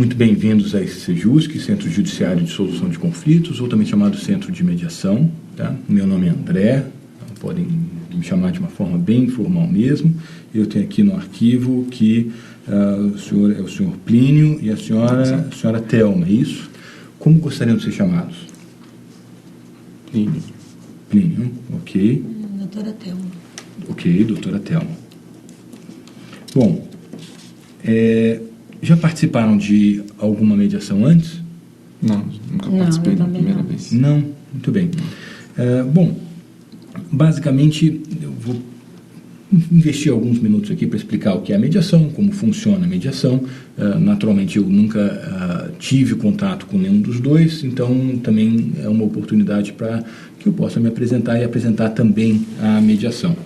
Muito bem-vindos a esse SEJUSC, Centro Judiciário de Solução de Conflitos, ou também chamado Centro de Mediação. Tá? Meu nome é André, podem me chamar de uma forma bem informal mesmo. Eu tenho aqui no arquivo que o senhor é o senhor Plínio e a senhora Thelma, é isso? Como gostariam de ser chamados? Plínio. Plínio, ok. Doutora Thelma. Ok, doutora Thelma. Bom, já participaram de alguma mediação antes? Não, nunca participei da primeira vez. Não? Muito bem. Bom, basicamente, eu vou investir alguns minutos aqui para explicar o que é a mediação, como funciona a mediação. Naturalmente, eu nunca tive contato com nenhum dos dois, então também é uma oportunidade para que eu possa me apresentar e apresentar também a mediação.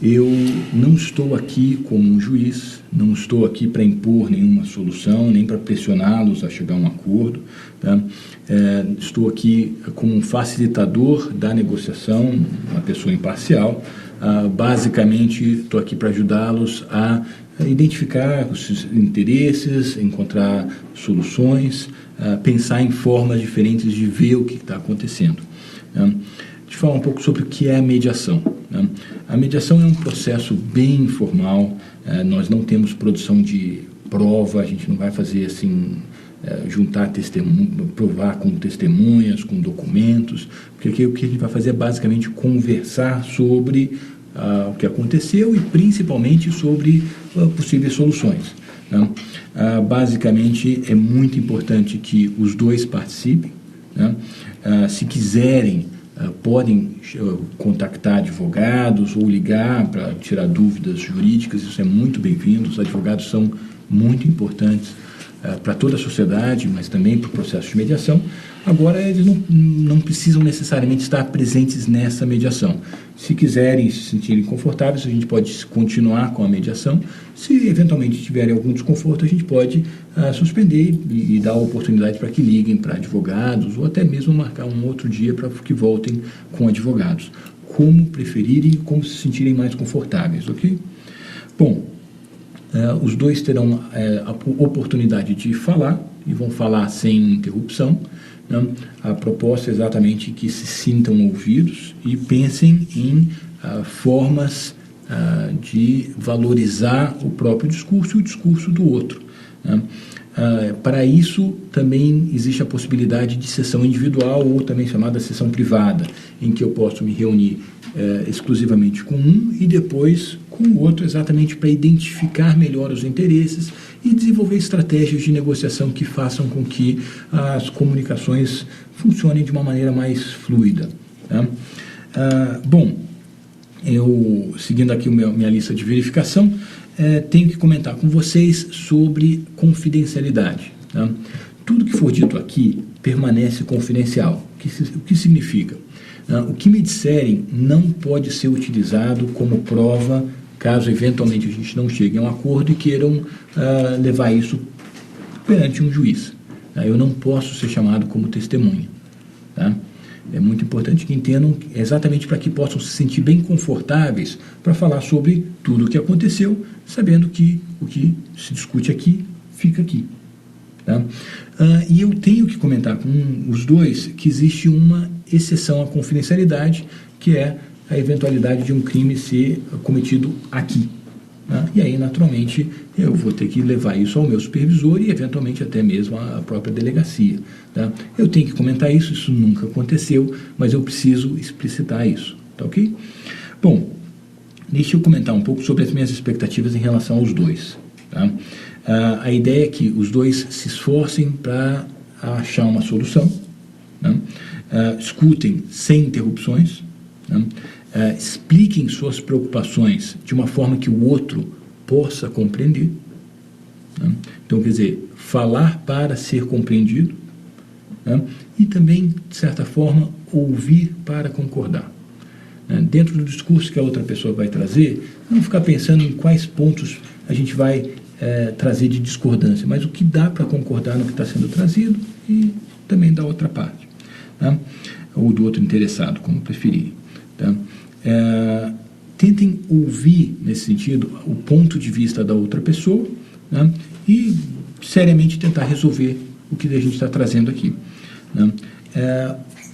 Eu não estou aqui como um juiz, não estou aqui para impor nenhuma solução, nem para pressioná-los a chegar a um acordo. Tá? Estou aqui como um facilitador da negociação, uma pessoa imparcial. Basicamente, estou aqui para ajudá-los a identificar os seus interesses, encontrar soluções, pensar em formas diferentes de ver o que está acontecendo. Deixa eu falar um pouco sobre o que é a mediação. A mediação é um processo bem informal, nós não temos produção de prova, a gente não vai fazer assim, juntar provar com testemunhas, com documentos, porque aqui o que a gente vai fazer é basicamente conversar sobre o que aconteceu e principalmente sobre possíveis soluções. Basicamente é muito importante que os dois participem, se quiserem, podem contactar advogados ou ligar para tirar dúvidas jurídicas, isso é muito bem-vindo. Os advogados são muito importantes para toda a sociedade, mas também para o processo de mediação. Agora, eles não precisam necessariamente estar presentes nessa mediação. Se quiserem se sentirem confortáveis, a gente pode continuar com a mediação. Se eventualmente tiverem algum desconforto, a gente pode suspender e dar a oportunidade para que liguem para advogados ou até mesmo marcar um outro dia para que voltem com advogados. Como preferirem e como se sentirem mais confortáveis, ok? Bom, os dois terão a oportunidade de falar e vão falar sem interrupção. A proposta é exatamente que se sintam ouvidos e pensem em formas de valorizar o próprio discurso e o discurso do outro. Para isso, também existe a possibilidade de sessão individual ou também chamada sessão privada, em que eu posso me reunir exclusivamente com um e depois com o outro, exatamente para identificar melhor os interesses e desenvolver estratégias de negociação que façam com que as comunicações funcionem de uma maneira mais fluida. Bom, eu, seguindo aqui minha lista de verificação, tenho que comentar com vocês sobre confidencialidade. Tudo que for dito aqui permanece confidencial. O que significa? O que me disserem não pode ser utilizado como prova caso eventualmente a gente não chegue a um acordo e queiram levar isso perante um juiz. Eu não posso ser chamado como testemunha. É muito importante que entendam exatamente para que possam se sentir bem confortáveis para falar sobre tudo o que aconteceu, sabendo que o que se discute aqui, fica aqui. E eu tenho que comentar com os dois que existe uma exceção à confidencialidade, que é a eventualidade de um crime ser cometido aqui. E aí, naturalmente, eu vou ter que levar isso ao meu supervisor e, eventualmente, até mesmo à própria delegacia. Eu tenho que comentar isso, isso nunca aconteceu, mas eu preciso explicitar isso, tá ok? Bom, deixa eu comentar um pouco sobre as minhas expectativas em relação aos dois. A ideia é que os dois se esforcem para achar uma solução, escutem sem interrupções, expliquem suas preocupações de uma forma que o outro possa compreender. Então, quer dizer, falar para ser compreendido, e também, de certa forma, ouvir para concordar. Dentro do discurso que a outra pessoa vai trazer, não ficar pensando em quais pontos a gente vai trazer de discordância, mas o que dá para concordar no que está sendo trazido e também da outra parte, ou do outro interessado, como preferirem. Tentem ouvir, nesse sentido, o ponto de vista da outra pessoa, e seriamente tentar resolver o que a gente está trazendo aqui, né?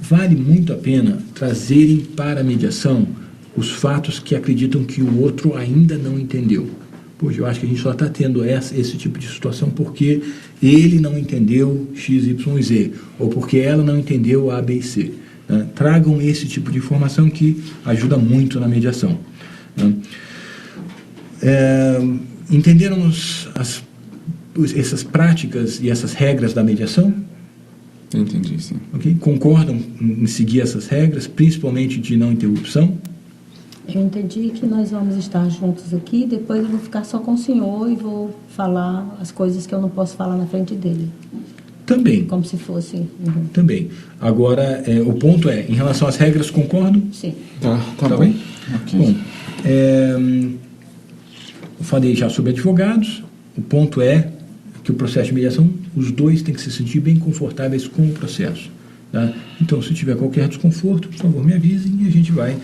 Vale muito a pena trazerem para a mediação os fatos que acreditam que o outro ainda não entendeu. Poxa, eu acho que a gente só está tendo esse tipo de situação porque ele não entendeu X, Y e Z, ou porque ela não entendeu A, B e C. Né? Tragam esse tipo de informação que ajuda muito na mediação. Né? Entenderam essas práticas e essas regras da mediação? Entendi, sim. Okay? Concordam em seguir essas regras, principalmente de não interrupção? Eu entendi que nós vamos estar juntos aqui, depois eu vou ficar só com o senhor e vou falar as coisas que eu não posso falar na frente dele. Também. Como se fosse... Uhum. Também. Agora, o ponto é, em relação às regras, concordam? Sim. Tá bem. Okay. Bom, eu falei já sobre advogados. O ponto é que o processo de mediação, os dois têm que se sentir bem confortáveis com o processo. Tá? Então, se tiver qualquer desconforto, por favor, me avisem e a gente vai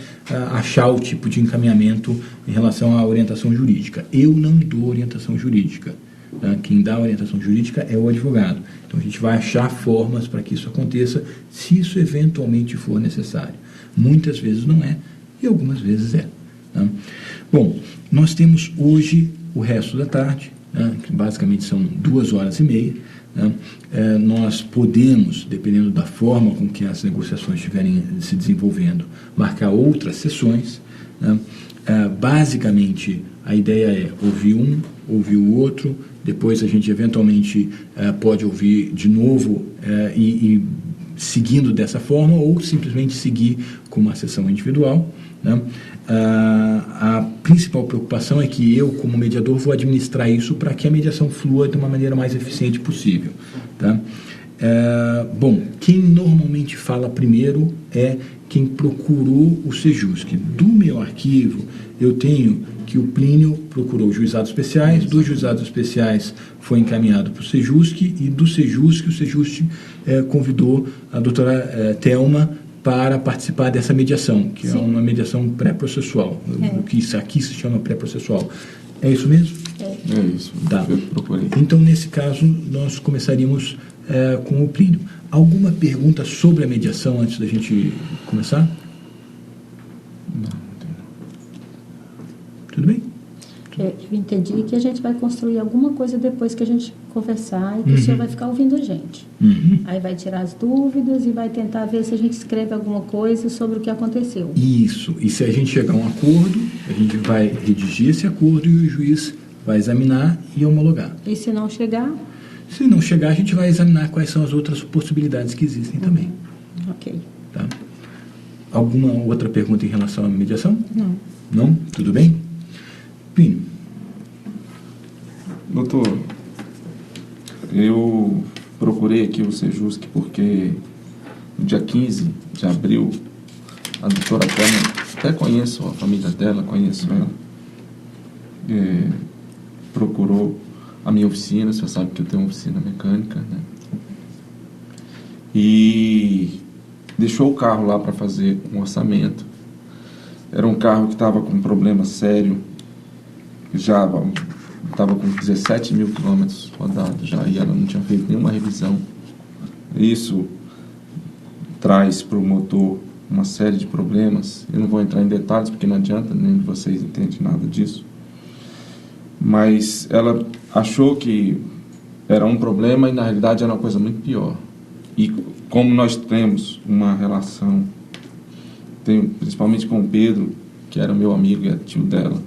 achar o tipo de encaminhamento em relação à orientação jurídica. Eu não dou orientação jurídica. Tá? Quem dá orientação jurídica é o advogado. Então, a gente vai achar formas para que isso aconteça, se isso eventualmente for necessário. Muitas vezes não é, e algumas vezes é. Tá? Bom, nós temos hoje o resto da tarde, que basicamente são 2h30, nós podemos, dependendo da forma com que as negociações estiverem se desenvolvendo, marcar outras sessões. Basicamente, a ideia é ouvir um, ouvir o outro, depois a gente eventualmente pode ouvir de novo e seguindo dessa forma, ou simplesmente seguir com uma sessão individual. A principal preocupação é que eu, como mediador, vou administrar isso para que a mediação flua de uma maneira mais eficiente possível. Tá? Bom, quem normalmente fala primeiro é quem procurou o Sejusc. Do meu arquivo, eu tenho que o Plínio procurou juizados especiais, dos juizados especiais foi encaminhado para o Sejusc, e do Sejusc, o Sejusc convidou a doutora Thelma para participar dessa mediação, que Sim. é uma mediação pré-processual, o que aqui se chama pré-processual. É isso mesmo? É isso, Tá. eu procurei. Então, nesse caso, nós começaríamos com o Plínio. Alguma pergunta sobre a mediação antes da gente começar? Não. Tudo bem? Eu entendi que a gente vai construir alguma coisa depois que a gente conversar e que o senhor vai ficar ouvindo a gente. Uhum. Aí vai tirar as dúvidas e vai tentar ver se a gente escreve alguma coisa sobre o que aconteceu. Isso. E se a gente chegar a um acordo, a gente vai redigir esse acordo e o juiz vai examinar e homologar. E se não chegar? Se não chegar, a gente vai examinar quais são as outras possibilidades que existem também. Ok. Tá? Alguma outra pergunta em relação à mediação? Não. Não? Tudo bem? Plínio. Doutor, eu procurei aqui o Sejusc porque no dia 15 de abril a doutora Thelma, até conheço a família dela, conheço ela, procurou a minha oficina, você sabe que eu tenho uma oficina mecânica, né? E deixou o carro lá para fazer um orçamento. Era um carro que estava com um problema sério, já estava com 17 mil quilômetros rodados já, e ela não tinha feito nenhuma revisão. Isso traz para o motor uma série de problemas. Eu não vou entrar em detalhes porque não adianta, nenhum de vocês entende nada disso. Mas ela achou que era um problema e na realidade era uma coisa muito pior. E como nós temos uma relação, principalmente com o Pedro, que era meu amigo e é tio dela,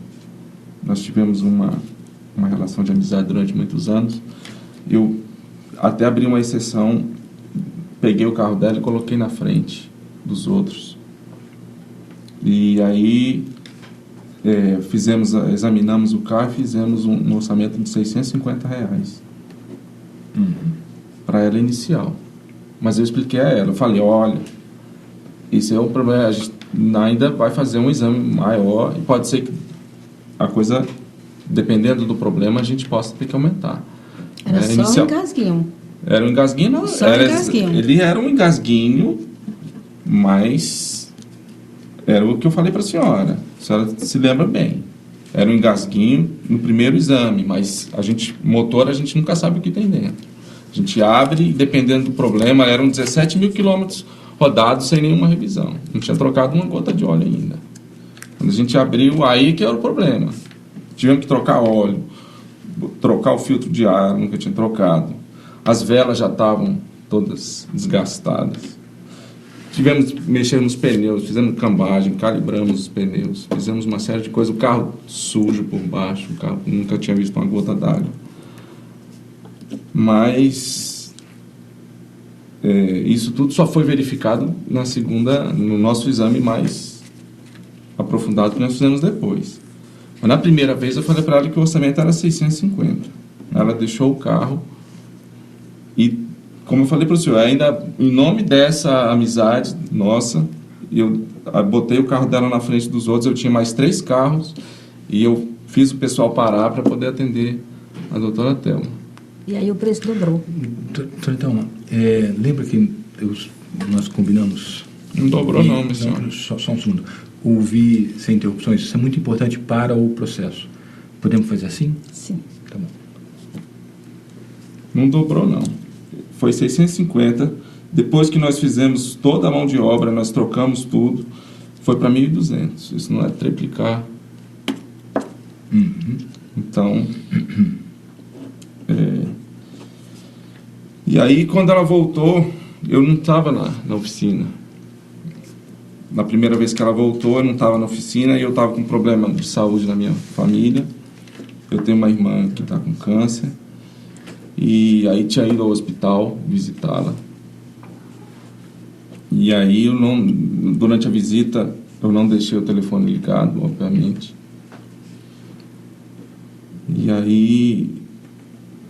nós tivemos uma relação de amizade durante muitos anos. Eu até abri uma exceção, peguei o carro dela e coloquei na frente dos outros. E aí examinamos o carro e fizemos um orçamento de R$650 para ela inicial. Mas eu expliquei a ela, eu falei, olha, esse é o problema, a gente ainda vai fazer um exame maior e pode ser que a coisa, dependendo do problema, a gente possa ter que aumentar. Era só um engasguinho. Era um engasguinho, não? Só um engasguinho. Ele era um engasguinho, mas era o que eu falei para a senhora se lembra bem. Era um engasguinho no primeiro exame, mas motor a gente nunca sabe o que tem dentro. A gente abre e, dependendo do problema, eram 17 mil quilômetros rodados sem nenhuma revisão. Não tinha trocado uma gota de óleo ainda. Quando a gente abriu, aí que era o problema. Tivemos que trocar óleo, trocar o filtro de ar, nunca tinha trocado. As velas já estavam todas desgastadas. Tivemos que mexer nos pneus, fizemos cambagem, calibramos os pneus, fizemos uma série de coisas. O carro sujo por baixo, o carro nunca tinha visto uma gota d'água. Mas isso tudo só foi verificado no nosso exame mais aprofundado que nós fizemos depois. Mas na primeira vez eu falei para ela que o orçamento era 650. Ela deixou o carro e, como eu falei para o senhor, ainda em nome dessa amizade nossa, eu botei o carro dela na frente dos outros. Eu tinha mais 3 carros e eu fiz o pessoal parar para poder atender a doutora Thelma. E aí o preço dobrou. Doutora Thelma, lembra que nós combinamos... Não dobrou não, meu senhor. Só um segundo. Ouvir sem interrupções, isso é muito importante para o processo. Podemos fazer assim? Sim. Tá bom. Não dobrou não. Foi 650. Depois que nós fizemos toda a mão de obra, nós trocamos tudo, foi para 1.200. Isso não é triplicar. Uhum. Então... E aí, quando ela voltou, eu não estava na oficina. Na primeira vez que ela voltou, eu não estava na oficina e eu estava com problema de saúde na minha família. Eu tenho uma irmã que está com câncer. E aí tinha ido ao hospital visitá-la. E aí, durante a visita, eu não deixei o telefone ligado, obviamente. E aí...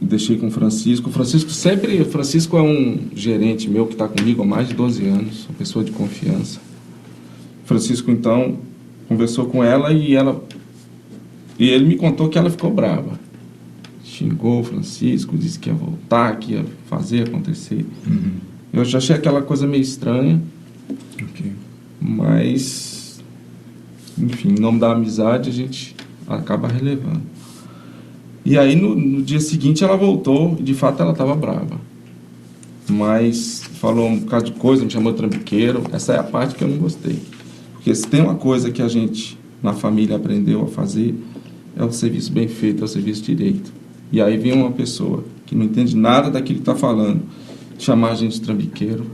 deixei com o Francisco. O Francisco é um gerente meu que está comigo há mais de 12 anos, uma pessoa de confiança. O Francisco, então, conversou com ela e ele me contou que ela ficou brava. Xingou o Francisco, disse que ia voltar, que ia fazer acontecer. Uhum. Eu já achei aquela coisa meio estranha. Okay. Mas, enfim, em nome da amizade, a gente acaba relevando. E aí, no dia seguinte, ela voltou e, de fato, ela estava brava. Mas falou um bocado de coisa, me chamou de trambiqueiro. Essa é a parte que eu não gostei. Porque se tem uma coisa que a gente, na família, aprendeu a fazer, é o serviço bem feito, é o serviço direito. E aí vem uma pessoa que não entende nada daquilo que está falando, chamar a gente de trambiqueiro,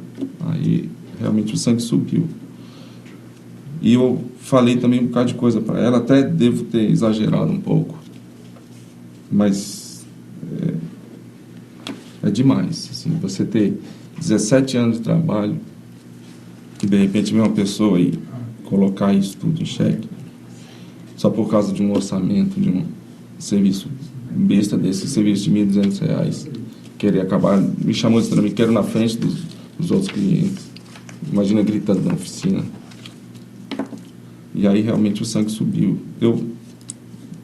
aí realmente o sangue subiu. E eu falei também um bocado de coisa para ela, até devo ter exagerado um pouco. Mas é demais, assim, você ter 17 anos de trabalho e de repente vem uma pessoa e colocar isso tudo em xeque só por causa de um orçamento, de um serviço besta desse, serviço de R$1.200, querer acabar, me chamou de trambiqueiro na frente dos outros clientes. Imagina gritando na oficina. E aí realmente o sangue subiu. Eu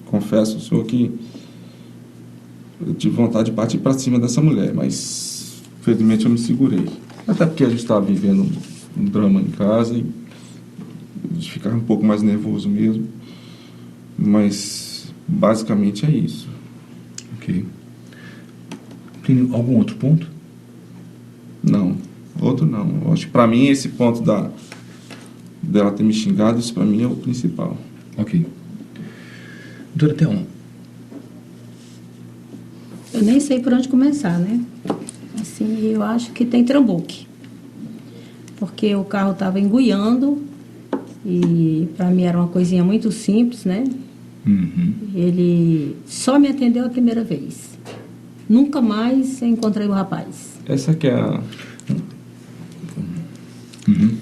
confesso ao senhor que eu tive vontade de partir para cima dessa mulher, mas felizmente eu me segurei. Até porque a gente estava vivendo um drama em casa e a gente ficava um pouco mais nervoso mesmo. Mas basicamente é isso. Ok. Tem algum outro ponto? Não, outro não. Eu acho que para mim esse ponto dela ter me xingado, isso para mim é o principal. Ok. Doutora Thelma, eu nem sei por onde começar, né? Assim, eu acho que tem trambuque. Porque o carro estava enguiando e para mim era uma coisinha muito simples, né? uhum. Ele só me atendeu a primeira vez. Nunca mais encontrei o rapaz. Essa que é a... Uhum.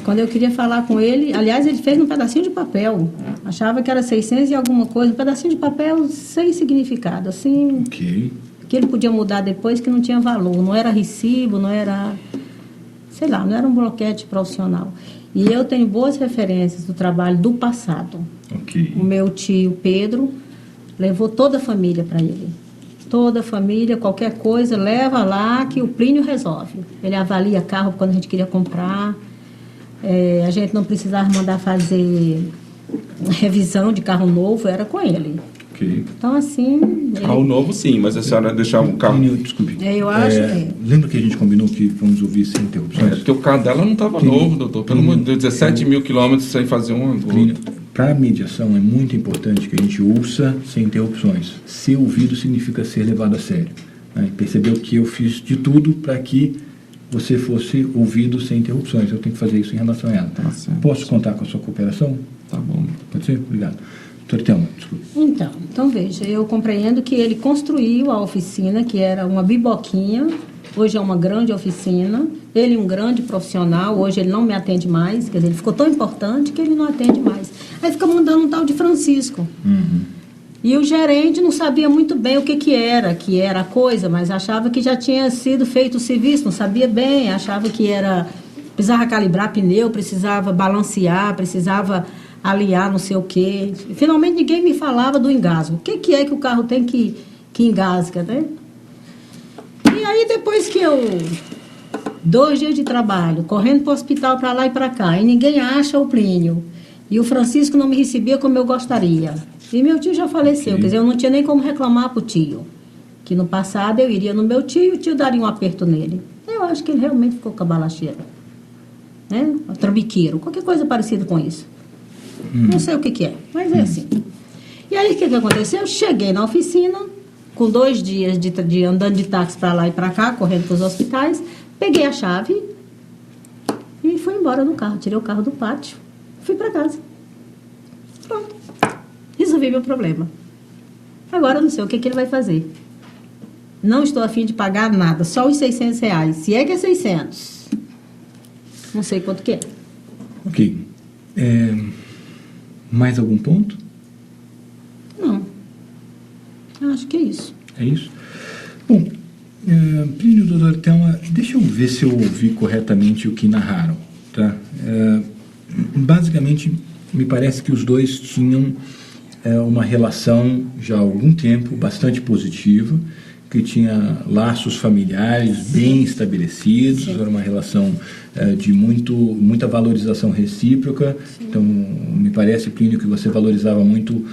Quando eu queria falar com ele, aliás, ele fez num pedacinho de papel. Achava que era 600 e alguma coisa, um pedacinho de papel sem significado, assim, Ok. que ele podia mudar depois, que não tinha valor. Não era recibo, não era, sei lá, não era um bloquete profissional. E eu tenho boas referências do trabalho do passado. Ok. O meu tio Pedro levou toda a família para ele. Toda a família, qualquer coisa, leva lá que o Plínio resolve. Ele avalia carro quando a gente queria comprar. A gente não precisava mandar fazer revisão de carro novo era com ele. Ok. Então, assim... Carro novo, sim, mas a senhora deixar um carro... Plínio, desculpe. Eu acho... Lembra que a gente combinou que vamos ouvir sem interrupções? Porque o carro dela não estava novo, doutor. Pelo amor de Deus, 17 mil quilômetros sem fazer uma gota. Para a mediação é muito importante que a gente ouça sem interrupções. Ser ouvido significa ser levado a sério. Né? Percebeu que eu fiz de tudo para que você fosse ouvido sem interrupções. Eu tenho que fazer isso em relação a ela. Tá certo. Posso contar com a sua cooperação? Tá bom. Pode ser? Obrigado. Doutora Thelma, desculpe. Então veja, eu compreendo que ele construiu a oficina, que era uma biboquinha, hoje é uma grande oficina, ele é um grande profissional, hoje ele não me atende mais, quer dizer, ele ficou tão importante que ele não atende mais. Aí fica mandando um tal de Francisco. E o gerente não sabia muito bem o que era a coisa, mas achava que já tinha sido feito o serviço, não sabia bem, achava que precisava calibrar pneu, precisava balancear, precisava aliar não sei o quê. Finalmente ninguém me falava do engasgo. O que é que o carro tem que engasga, né? E aí depois que 2 dias de trabalho, correndo para o hospital para lá e para cá, e ninguém acha o Plínio, e o Francisco não me recebia como eu gostaria. E meu tio já faleceu, quer dizer, eu não tinha nem como reclamar para o tio. Que no passado eu iria no meu tio e o tio daria um aperto nele. Eu acho que ele realmente ficou cabalacheiro. Né? Trambiqueiro, qualquer coisa parecida com isso. Não sei o que é, mas é assim. E aí o que aconteceu? Eu cheguei na oficina, com 2 dias de andando de táxi para lá e para cá, correndo para os hospitais, peguei a chave e fui embora no carro. Tirei o carro do pátio, fui para casa. Pronto. Resolvi meu problema. Agora eu não sei o que ele vai fazer. Não estou a fim de pagar nada, só os R$600. Se é que é 600. Não sei quanto que é. Ok. Mais algum ponto? Não. Eu acho que é isso. É isso? Bom, Plínio, doutora Thelma, deixa eu ver se eu ouvi corretamente o que narraram. Tá? Basicamente, me parece que os dois tinham uma relação já há algum tempo bastante positiva, que tinha laços familiares bem estabelecidos. Sim. Era uma relação de muita valorização recíproca. Sim. Então, me parece, Plínio, que você valorizava muito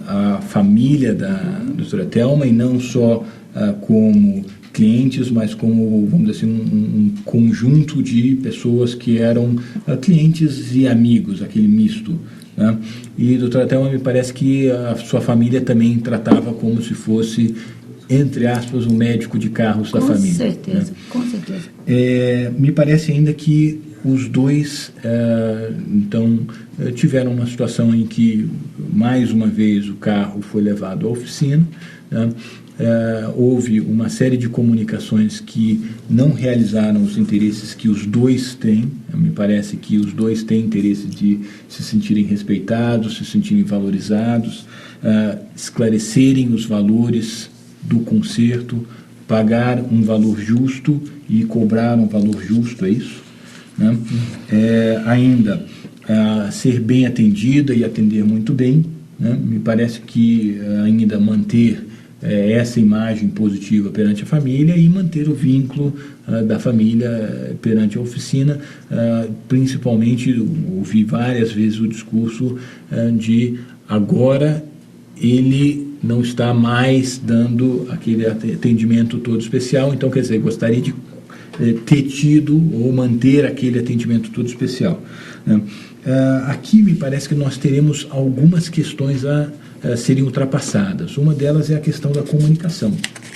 a família da doutora Thelma, e não só como clientes, mas como, vamos dizer assim, um conjunto de pessoas que eram clientes e amigos, aquele misto. Né? E, doutora Thelma, me parece que a sua família também tratava como se fosse, entre aspas, um médico de carros da família. Com certeza, né? Com certeza. Me parece ainda que os dois, tiveram uma situação em que, mais uma vez, o carro foi levado à oficina, né? Houve uma série de comunicações que não realizaram os interesses que os dois têm. Me parece que os dois têm interesse de se sentirem respeitados, se sentirem valorizados, esclarecerem os valores do conserto, pagar um valor justo e cobrar um valor justo, é isso? Né? Ainda ser bem atendida e atender muito bem, né? Me parece que ainda manter essa imagem positiva perante a família e manter o vínculo da família perante a oficina, principalmente ouvi várias vezes o discurso de agora ele não está mais dando aquele atendimento todo especial, então, quer dizer, gostaria de ter tido ou manter aquele atendimento todo especial. Aqui me parece que nós teremos algumas questões a serem ultrapassadas. Uma delas é a questão da comunicação,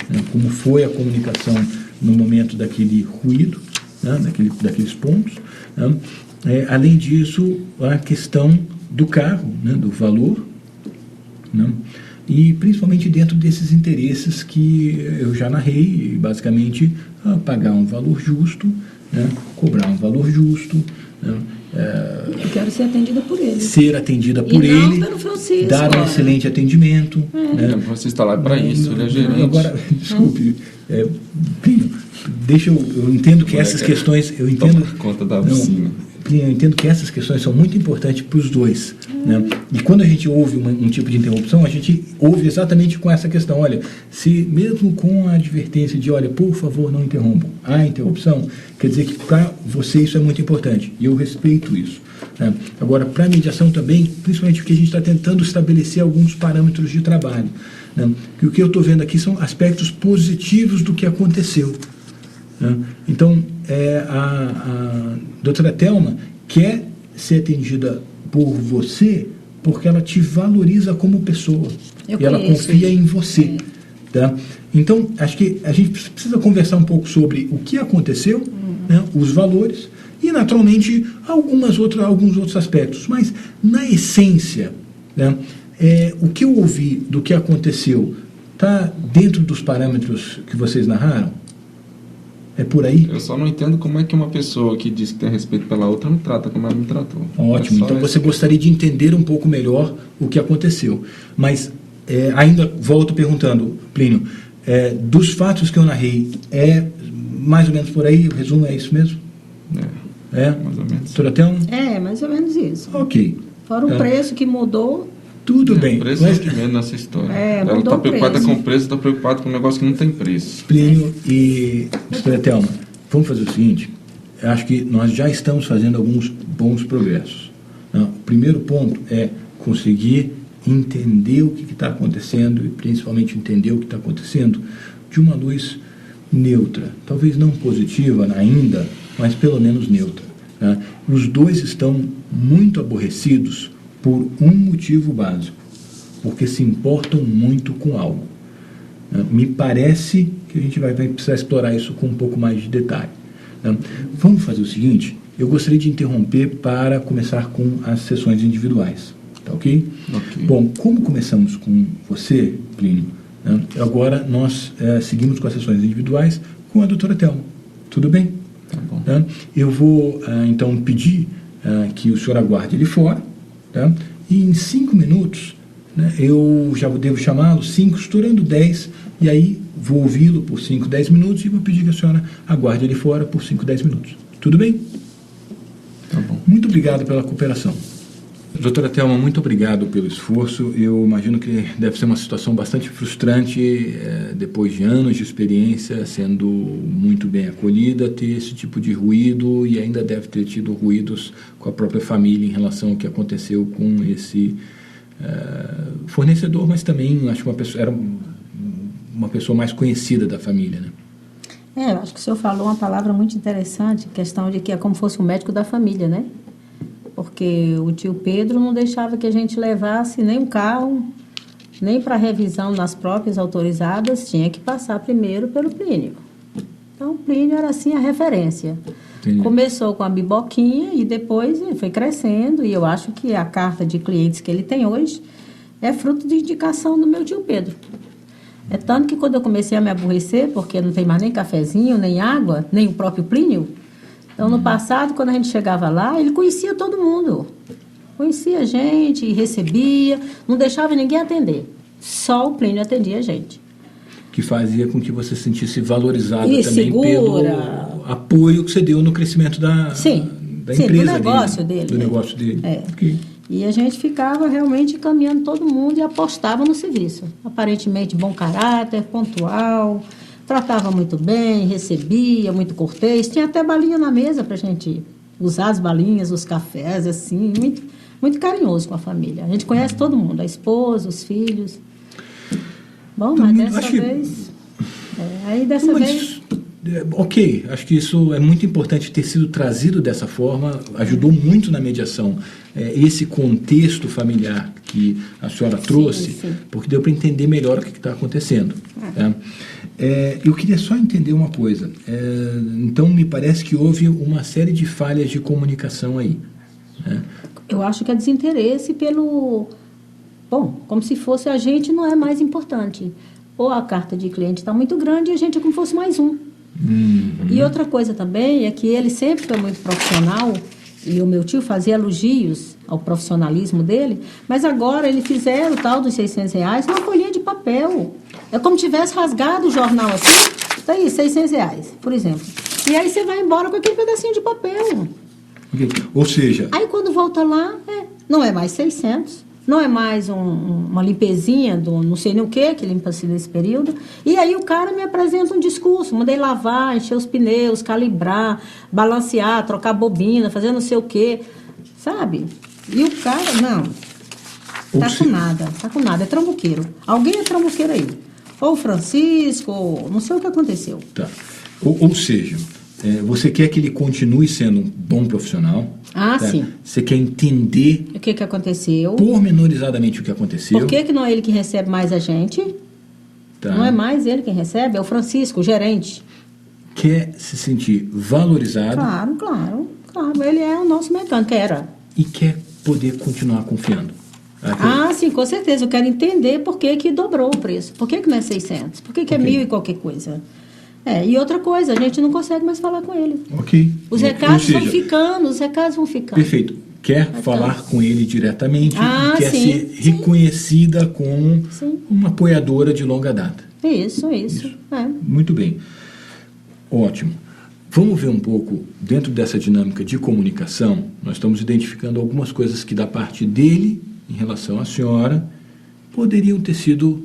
né? Como foi a comunicação no momento daquele ruído, né? daqueles pontos. Né? Além disso, a questão do carro, né? Do valor, né? E principalmente dentro desses interesses que eu já narrei, basicamente pagar um valor justo, né? Cobrar um valor justo, né? Eu quero ser atendida por ele. Ser atendida por ele. Não pelo Francisco. Dar um excelente atendimento. Né? Você está lá para isso, ele é gerente. Agora, desculpe, Plínio, eu entendo que essas questões... Eu entendo conta da oficina. Plínio, eu entendo que essas questões são muito importantes para os dois. né? E quando a gente ouve um tipo de interrupção, a gente ouve exatamente com essa questão. Olha, se mesmo com a advertência de, olha, por favor, não interrompam, há interrupção, quer dizer que para você isso é muito importante. E eu respeito isso. Né? Agora, para a mediação também, principalmente porque a gente está tentando estabelecer alguns parâmetros de trabalho. Né? E o que eu estou vendo aqui são aspectos positivos do que aconteceu. Né? Então, a doutora Thelma quer ser atendida por você porque ela te valoriza como pessoa. E ela confia em você. Tá? Então, acho que a gente precisa conversar um pouco sobre o que aconteceu, né? Os valores e, naturalmente, alguns outros aspectos. Mas, na essência, né? O que eu ouvi do que aconteceu está dentro dos parâmetros que vocês narraram? É por aí? Eu só não entendo como é que uma pessoa que diz que tem respeito pela outra me trata como ela me tratou. Ótimo, então você gostaria de entender um pouco melhor o que aconteceu. Mas ainda volto perguntando, Plínio, dos fatos que eu narrei, é mais ou menos por aí? O resumo é isso mesmo? Mais ou menos. Doutora Thelma? Mais ou menos isso. Ok. Fora o preço que mudou. Tudo bem. O preço é o de menos nessa história. Ela está preocupada com o preço, está preocupada com um negócio que não tem preço. Plínio e doutora Thelma, vamos fazer o seguinte, eu acho que nós já estamos fazendo alguns bons progressos. O primeiro ponto é conseguir entender o que está acontecendo e principalmente entender o que está acontecendo de uma luz neutra, talvez não positiva ainda, mas pelo menos neutra. Né? Os dois estão muito aborrecidos por um motivo básico, porque se importam muito com algo. Me parece que a gente vai precisar explorar isso com um pouco mais de detalhe. Vamos fazer o seguinte, eu gostaria de interromper para começar com as sessões individuais, tá ok? Bom, como começamos com você, Plínio, agora nós seguimos com as sessões individuais com a doutora Thelma, tudo bem? Tá bom. Eu vou então pedir que o senhor aguarde ele fora, tá? E em 5 minutos, né, eu já devo chamá-lo, 5, estourando 10, e aí vou ouvi-lo por 5, 10 minutos e vou pedir que a senhora aguarde ele fora por 5, 10 minutos. Tudo bem? Tá bom. Muito obrigado pela cooperação. Doutora Thelma, muito obrigado pelo esforço. Eu imagino que deve ser uma situação bastante frustrante, depois de anos de experiência, sendo muito bem acolhida, ter esse tipo de ruído e ainda deve ter tido ruídos com a própria família em relação ao que aconteceu com esse fornecedor, mas também acho que era uma pessoa mais conhecida da família, né? Eu acho que o senhor falou uma palavra muito interessante, questão de que é como fosse o médico da família, né? Porque o tio Pedro não deixava que a gente levasse nem um carro, nem para revisão nas próprias autorizadas, tinha que passar primeiro pelo Plínio. Então, o Plínio era assim a referência. Entendi. Começou com a biboquinha e depois foi crescendo, e eu acho que a carta de clientes que ele tem hoje é fruto de indicação do meu tio Pedro. É tanto que quando eu comecei a me aborrecer, porque não tem mais nem cafezinho, nem água, nem o próprio Plínio. Então, no passado, quando a gente chegava lá, ele conhecia todo mundo. Conhecia a gente, recebia, não deixava ninguém atender. Só o Plínio atendia a gente. Que fazia com que você se sentisse valorizada também segura. Pelo apoio que você deu no crescimento da empresa do negócio dele. Do negócio dele. Okay. E a gente ficava realmente caminhando todo mundo e apostava no serviço. Aparentemente, bom caráter, pontual, tratava muito bem, recebia, muito cortês. Tinha até balinha na mesa para a gente usar as balinhas, os cafés, assim, muito, muito carinhoso com a família. A gente conhece todo mundo, a esposa, os filhos. Bom, mas dessa vez... Ok, acho que isso é muito importante ter sido trazido dessa forma, ajudou muito na mediação. Esse contexto familiar que a senhora trouxe, sim. Porque deu para entender melhor o que está acontecendo. Tá? Eu queria só entender uma coisa. Então, me parece que houve uma série de falhas de comunicação aí. Eu acho que é desinteresse pelo... Bom, como se fosse a gente não é mais importante. Ou a carta de cliente está muito grande e a gente é como se fosse mais um. E outra coisa também é que ele sempre foi muito profissional e o meu tio fazia elogios ao profissionalismo dele, mas agora ele fizeram o tal dos R$600 numa folhinha de papel. É como se tivesse rasgado o jornal assim, tá aí, R$600, por exemplo. E aí você vai embora com aquele pedacinho de papel. Okay. Ou seja... Aí quando volta lá, não é mais 600, não é mais uma limpezinha do não sei nem o que limpa-se nesse período. E aí o cara me apresenta um discurso, mandei lavar, encher os pneus, calibrar, balancear, trocar bobina, fazer não sei o que, sabe? E o cara, não, tá com nada, é trambuqueiro. Alguém é trambuqueiro aí. Ou o Francisco, ou não sei o que aconteceu. Tá. Ou seja, você quer que ele continue sendo um bom profissional. Ah, tá? sim. Você quer entender O que aconteceu? pormenorizadamente o que aconteceu. Por que não é ele que recebe mais a gente? Tá? Não é mais ele quem recebe, é o Francisco, o gerente. Quer se sentir valorizado Claro. Ele é o nosso mecânico, era. e quer poder continuar confiando. Ah, sim, com certeza. Eu quero entender por que dobrou o preço. Por que não é 600? Por que é 1.000 e qualquer coisa? E outra coisa, a gente não consegue mais falar com ele. Ok. Os recados vão ficando, Perfeito. Quer falar com ele diretamente e quer sim, ser reconhecida como uma apoiadora de longa data. Isso. Muito bem. Ótimo. Vamos ver um pouco, dentro dessa dinâmica de comunicação, nós estamos identificando algumas coisas que da parte dele, em relação à senhora, poderiam ter sido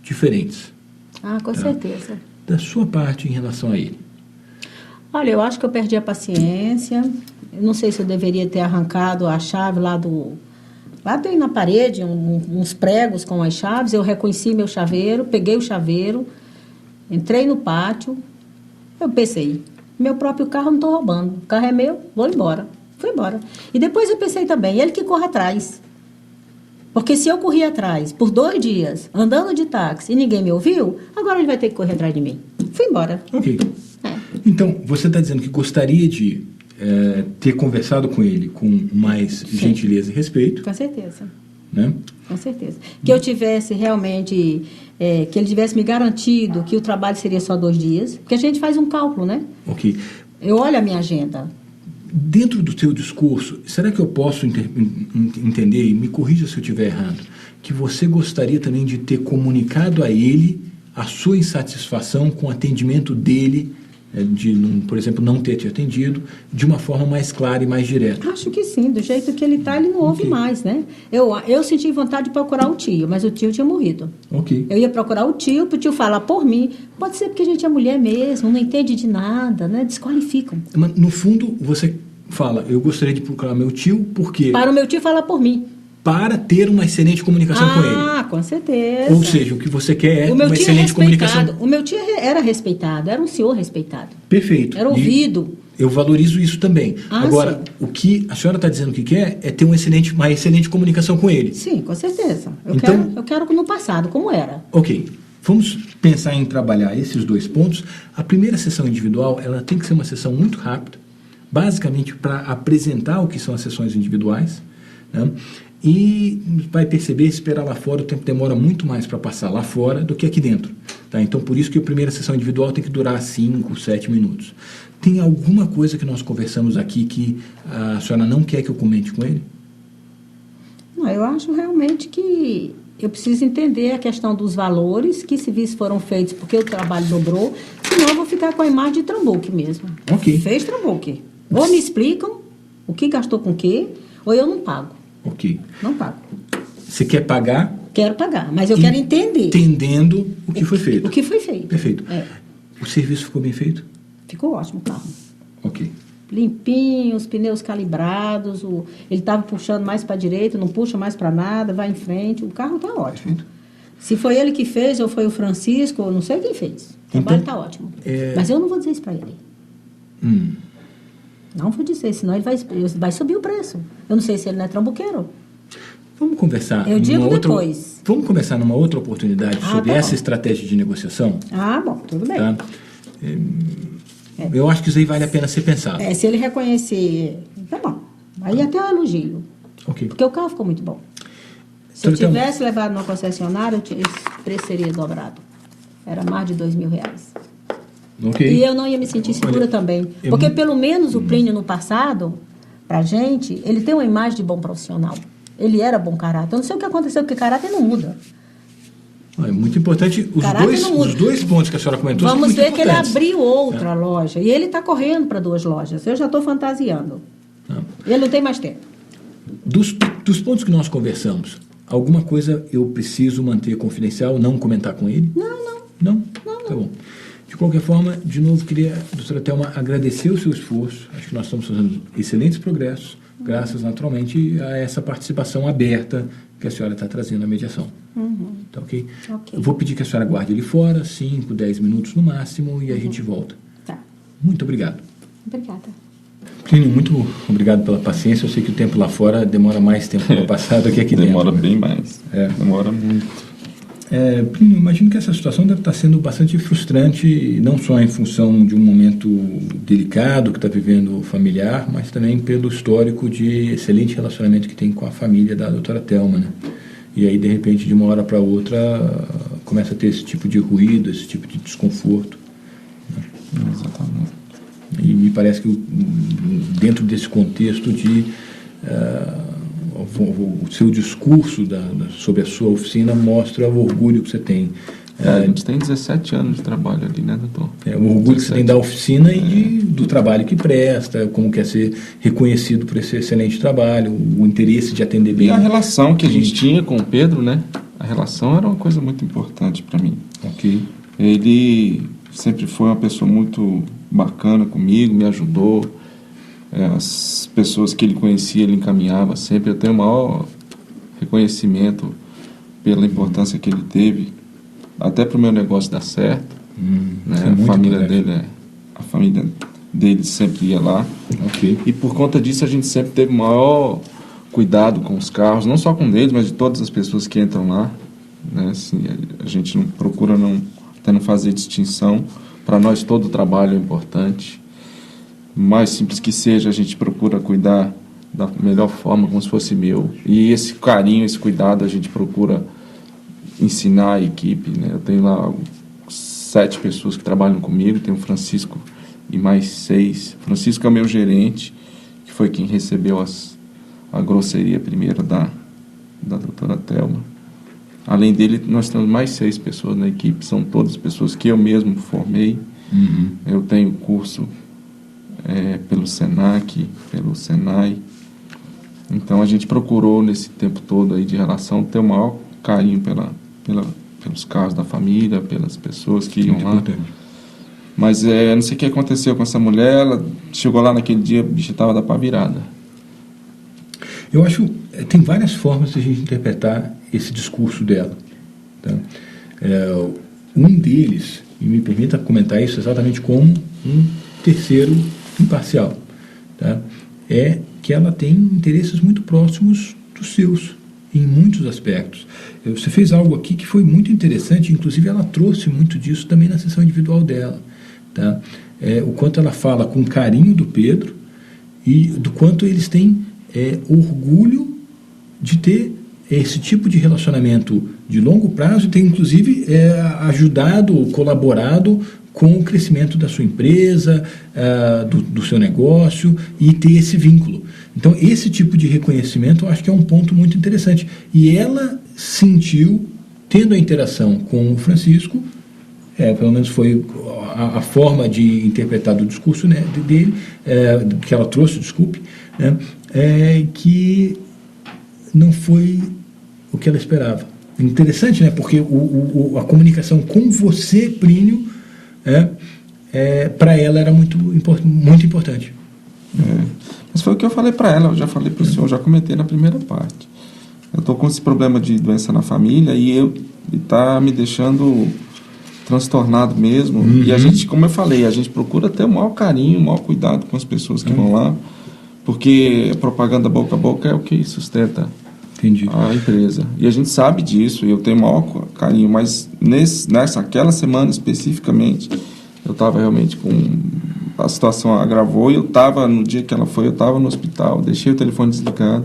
diferentes. Ah, com certeza. Da sua parte em relação a ele. Olha, eu acho que eu perdi a paciência. Eu não sei se eu deveria ter arrancado a chave lá tem na parede, uns pregos com as chaves. Eu reconheci meu chaveiro, peguei o chaveiro, entrei no pátio. Eu pensei, meu próprio carro não estou roubando. O carro é meu, vou embora. Fui embora. E depois eu pensei também, ele que corre atrás. Porque se eu corri atrás por 2 dias, andando de táxi, e ninguém me ouviu, agora ele vai ter que correr atrás de mim. Fui embora. Ok. Então, você está dizendo que gostaria de ter conversado com ele com mais gentileza e respeito. Com certeza. Né? Com certeza. Que eu tivesse realmente, que ele tivesse me garantido que o trabalho seria só 2 dias, porque a gente faz um cálculo, né? Ok. Eu olho a minha agenda. Dentro do teu discurso, será que eu posso entender, e me corrija se eu estiver errado, que você gostaria também de ter comunicado a ele a sua insatisfação com o atendimento dele, por exemplo, não ter te atendido, de uma forma mais clara e mais direta? Acho que sim, do jeito que ele está, ele não ouve mais, né? Eu senti vontade de procurar o tio, mas o tio tinha morrido. Ok. Eu ia procurar o tio, para o tio falar por mim. Pode ser porque a gente é mulher mesmo, não entende de nada, né? Desqualificam. Mas, no fundo, você fala, eu gostaria de procurar meu tio, porque... Para o meu tio falar por mim. Para ter uma excelente comunicação com ele. Ah, com certeza. Ou seja, o que você quer é uma excelente comunicação. O meu tio era respeitado, era um senhor respeitado. Perfeito. Era ouvido. Eu valorizo isso também. Agora, sim. o que a senhora está dizendo que quer é ter uma excelente comunicação com ele. Sim, com certeza. Eu quero no passado, como era. Ok. Vamos pensar em trabalhar esses 2 pontos. A primeira sessão individual, ela tem que ser uma sessão muito rápida, basicamente para apresentar o que são as sessões individuais, né? E vai perceber, esperar lá fora, o tempo demora muito mais para passar lá fora do que aqui dentro. Tá? Então, por isso que a primeira sessão individual tem que durar 5, 7 minutos. Tem alguma coisa que nós conversamos aqui que a senhora não quer que eu comente com ele? Não, eu acho realmente que eu preciso entender a questão dos valores, que serviços foram feitos porque o trabalho dobrou, senão eu vou ficar com a imagem de trambuque mesmo. Ok. Fez trambuque. Ou me explicam o que gastou com o quê, ou eu não pago. Ok. Não pago. Você quer pagar? Quero pagar, mas eu quero entender. Entendendo o que foi feito. O que foi feito. Perfeito. O serviço ficou bem feito? Ficou ótimo o carro. Ok. Limpinho, os pneus calibrados, ele estava puxando mais para a direita, não puxa mais para nada, vai em frente. O carro está ótimo. Perfeito. Se foi ele que fez ou foi o Francisco, eu não sei quem fez. O trabalho está ótimo. Mas eu não vou dizer isso para ele. Não vou dizer, senão ele vai subir o preço. Eu não sei se ele não é trambuqueiro. Vamos conversar. Eu digo depois. Vamos conversar numa outra oportunidade sobre essa estratégia de negociação? Ah, bom, tudo bem. Tá? Eu acho que isso aí vale a pena ser pensado. Se ele reconhecer, tá bom. Aí até eu elogio. Ok. Porque o carro ficou muito bom. Se eu tivesse levado numa concessionária, esse preço seria dobrado. Era mais de R$2.000. Okay. E eu não ia me sentir segura também. Porque pelo menos o Plínio no passado, pra gente, ele tem uma imagem de bom profissional. Ele era bom caráter. Eu não sei o que aconteceu, porque caráter não muda. É muito importante. Os dois pontos que a senhora comentou são muito importantes. Vamos ver que ele abriu outra loja. E ele está correndo para 2 lojas. Eu já estou fantasiando. Ele não tem mais tempo. Dos pontos que nós conversamos, alguma coisa eu preciso manter confidencial, não comentar com ele? Não? Tá bom. De qualquer forma, de novo, queria, doutora Thelma, agradecer o seu esforço. Acho que nós estamos fazendo excelentes progressos, graças, naturalmente, a essa participação aberta que a senhora está trazendo na mediação. Tá ok? Eu vou pedir que a senhora guarde ali fora, 5, 10 minutos no máximo, e a gente volta. Tá. Muito obrigado. Obrigada. Plínio, muito obrigado pela paciência. Eu sei que o tempo lá fora demora mais tempo para passar do que aqui dentro. Demora bem mais. Demora muito. Plínio, imagino que essa situação deve estar sendo bastante frustrante, não só em função de um momento delicado que está vivendo o familiar, mas também pelo histórico de excelente relacionamento que tem com a família da doutora Thelma, né? E aí, de repente, de uma hora para outra, começa a ter esse tipo de ruído, esse tipo de desconforto. Né? Exatamente. E me parece que dentro desse contexto de o seu discurso sobre a sua oficina mostra o orgulho que você tem. A gente tem 17 anos de trabalho ali, né, doutor? O orgulho que você tem da oficina e do trabalho que presta, como quer ser reconhecido por esse excelente trabalho, o interesse de atender bem. E a relação que a gente tinha com o Pedro, né? A relação era uma coisa muito importante para mim. Ok. Ele sempre foi uma pessoa muito bacana comigo, me ajudou. As pessoas que ele conhecia, ele encaminhava sempre. Eu tenho o maior reconhecimento pela importância que ele teve, até para o meu negócio dar certo. Né? A família dele sempre ia lá. Okay. E por conta disso a gente sempre teve o maior cuidado com os carros, não só com eles, mas de todas as pessoas que entram lá. Né? Assim, a gente não procura até não fazer distinção. Para nós todo o trabalho é importante. Mais simples que seja, a gente procura cuidar da melhor forma, como se fosse meu. E esse carinho, esse cuidado, a gente procura ensinar a equipe. Né? Eu tenho lá 7 pessoas que trabalham comigo, tenho o Francisco e mais 6. Francisco é o meu gerente, que foi quem recebeu a grosseria primeiro da doutora Thelma. Além dele, nós temos mais 6 pessoas na equipe, são todas pessoas que eu mesmo formei. Eu tenho curso pelo Senac, pelo Senai. Então a gente procurou nesse tempo todo aí de relação ter o maior carinho pelos carros da família, pelas pessoas que iam lá. Mas não sei o que aconteceu com essa mulher, ela chegou lá naquele dia, a bicha estava da pá virada. Eu acho que tem várias formas de a gente interpretar esse discurso dela. Tá? Um deles, e me permita comentar isso exatamente como um terceiro imparcial, tá? É que ela tem interesses muito próximos dos seus, em muitos aspectos. Você fez algo aqui que foi muito interessante, inclusive ela trouxe muito disso também na sessão individual dela. Tá? O quanto ela fala com carinho do Pedro e do quanto eles têm orgulho de ter esse tipo de relacionamento de longo prazo e tem inclusive ajudado ou colaborado com o crescimento da sua empresa, do seu negócio e ter esse vínculo. Então esse tipo de reconhecimento eu acho que é um ponto muito interessante e ela sentiu, tendo a interação com o Francisco, pelo menos foi a forma de interpretar do discurso, né, dele, que ela trouxe, desculpe, né, que não foi o que ela esperava. Interessante, né, porque a comunicação com você, Plínio, para ela era muito importante. Mas foi o que eu falei para ela, eu já falei para o senhor, já comentei na primeira parte. Eu estou com esse problema de doença na família e está me deixando transtornado mesmo. E a gente, como eu falei, a gente procura ter o maior carinho, o maior cuidado com as pessoas que vão lá, porque a propaganda boca a boca é o que sustenta a empresa. E a gente sabe disso, e eu tenho o maior carinho, mas aquela semana especificamente, eu estava realmente com... A situação agravou e eu estava, no dia que ela foi, eu estava no hospital, deixei o telefone desligado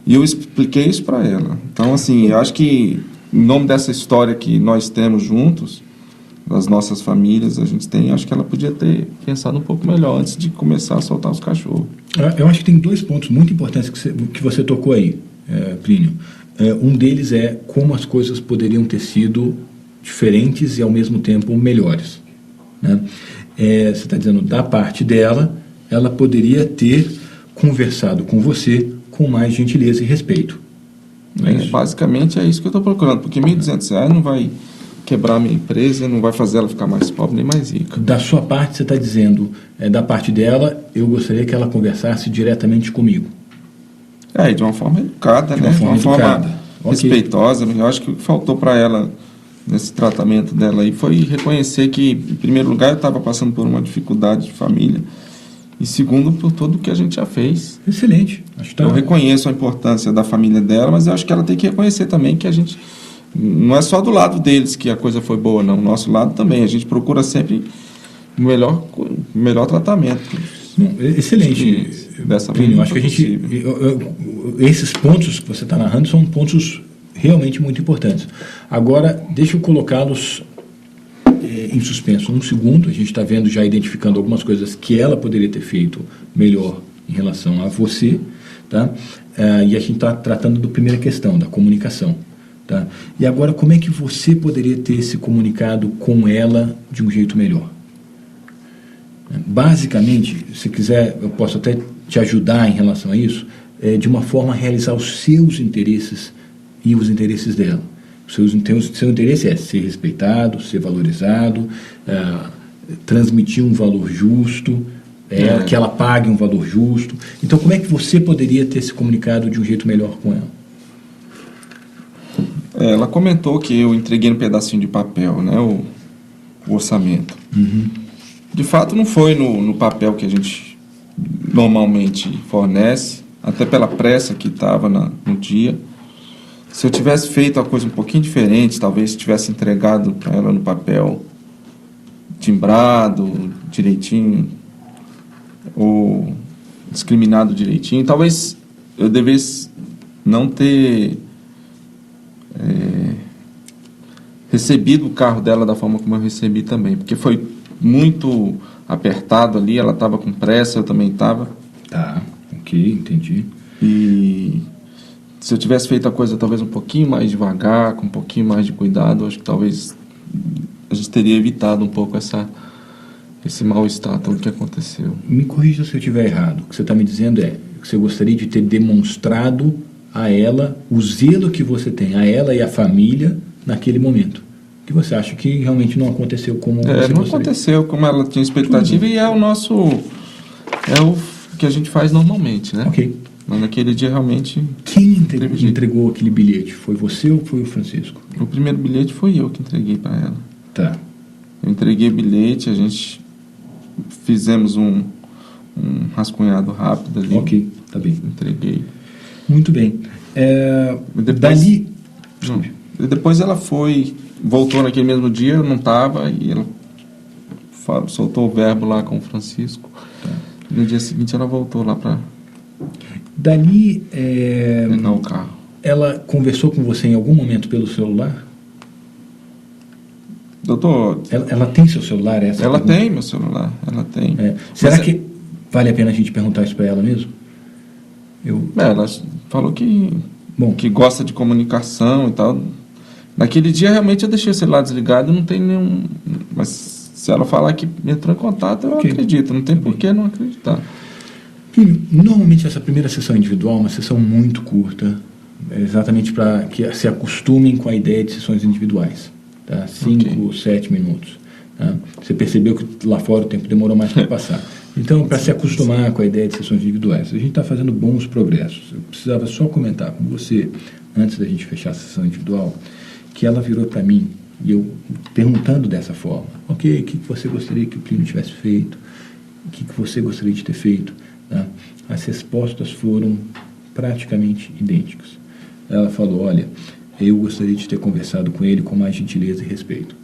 e eu expliquei isso para ela. Então, assim, eu acho que em nome dessa história que nós temos juntos, das nossas famílias, acho que ela podia ter pensado um pouco melhor antes de começar a soltar os cachorros. Eu acho que tem 2 pontos muito importantes que você tocou aí, Plínio. Um deles é como as coisas poderiam ter sido diferentes e ao mesmo tempo melhores, né? Você está dizendo, da parte dela, ela poderia ter conversado com você com mais gentileza e respeito. Não é isso? Basicamente é isso que eu estou procurando, porque R$1.200 não vai quebrar a minha empresa, não vai fazer ela ficar mais pobre nem mais rica. Da sua parte, você está dizendo, da parte dela, eu gostaria que ela conversasse diretamente comigo. De uma forma educada, De né? uma forma educada. Respeitosa. Eu acho que o que faltou para ela nesse tratamento dela aí foi reconhecer que, em primeiro lugar, eu estava passando por uma dificuldade de família, e segundo, por tudo que a gente já fez. Excelente. Acho que Eu reconheço a importância da família dela, mas eu acho que ela tem que reconhecer também que a gente... Não é só do lado deles que a coisa foi boa, não. O nosso lado também. A gente procura sempre o melhor tratamento. Excelente. Dessa Plínio, acho que a gente... esses pontos que você está narrando são pontos realmente muito importantes. Agora, deixa eu colocá-los em suspenso um segundo. A gente está vendo, já identificando algumas coisas que ela poderia ter feito melhor em relação a você, tá? E a gente está tratando da primeira questão, da comunicação. Tá? E agora, como é que você poderia ter se comunicado com ela de um jeito melhor? Basicamente, se quiser, eu posso até te ajudar em relação a isso, de uma forma a realizar os seus interesses e os interesses dela. Seu interesse é ser respeitado, ser valorizado, transmitir um valor justo, que ela pague um valor justo. Então, como é que você poderia ter se comunicado de um jeito melhor com ela? Ela comentou que eu entreguei um pedacinho de papel, né, o orçamento. Uhum. De fato, não foi no papel que a gente normalmente fornece, até pela pressa que estava no dia. Se eu tivesse feito a coisa um pouquinho diferente, talvez tivesse entregado para ela no papel timbrado direitinho, ou discriminado direitinho, talvez eu devesse não ter recebido o carro dela da forma como eu recebi também, porque foi muito apertado ali, ela estava com pressa, eu também estava. Tá, ok, entendi. E se eu tivesse feito a coisa talvez um pouquinho mais devagar, com um pouquinho mais de cuidado, acho que talvez a gente teria evitado um pouco esse mal-estar, tudo que aconteceu. Me corrija se eu estiver errado. O que você está me dizendo é que você gostaria de ter demonstrado a ela o zelo que você tem, a ela e a família naquele momento. Que você acha que realmente não aconteceu como você gostaria. Não aconteceu como ela tinha expectativa, e é o que a gente faz normalmente, né? Ok. Mas naquele dia realmente... Quem entregou aquele bilhete? Foi você ou foi o Francisco? O primeiro bilhete foi eu que entreguei para ela. Tá. Eu entreguei o bilhete, a gente fizemos um rascunhado rápido ali. Ok, tá bem. Entreguei. Muito bem. Depois ela voltou naquele mesmo dia, eu não estava, e ela soltou o verbo lá com o Francisco. Tá. No dia seguinte ela voltou lá para pegar o carro. Ela conversou com você em algum momento pelo celular? Doutor... Ela tem seu celular? Ela tem meu celular, ela tem. Será que vale a pena a gente perguntar isso para ela mesmo? Ela falou que gosta de comunicação e tal. Naquele dia realmente eu deixei o celular desligado, não tem nenhum... Mas se ela falar que entrou em contato, eu acredito, não tem por que não acreditar. Normalmente essa primeira sessão individual é uma sessão muito curta, exatamente para que se acostumem com a ideia de sessões individuais. Tá? 5, 7 minutos. Tá? Você percebeu que lá fora o tempo demorou mais para passar. Então, para se acostumar com a ideia de sessões individuais, a gente está fazendo bons progressos. Eu precisava só comentar com você, antes da gente fechar a sessão individual, que ela virou para mim, e eu perguntando dessa forma, o que você gostaria que o Plínio tivesse feito? O que você gostaria de ter feito? Tá? As respostas foram praticamente idênticas. Ela falou, olha, eu gostaria de ter conversado com ele com mais gentileza e respeito.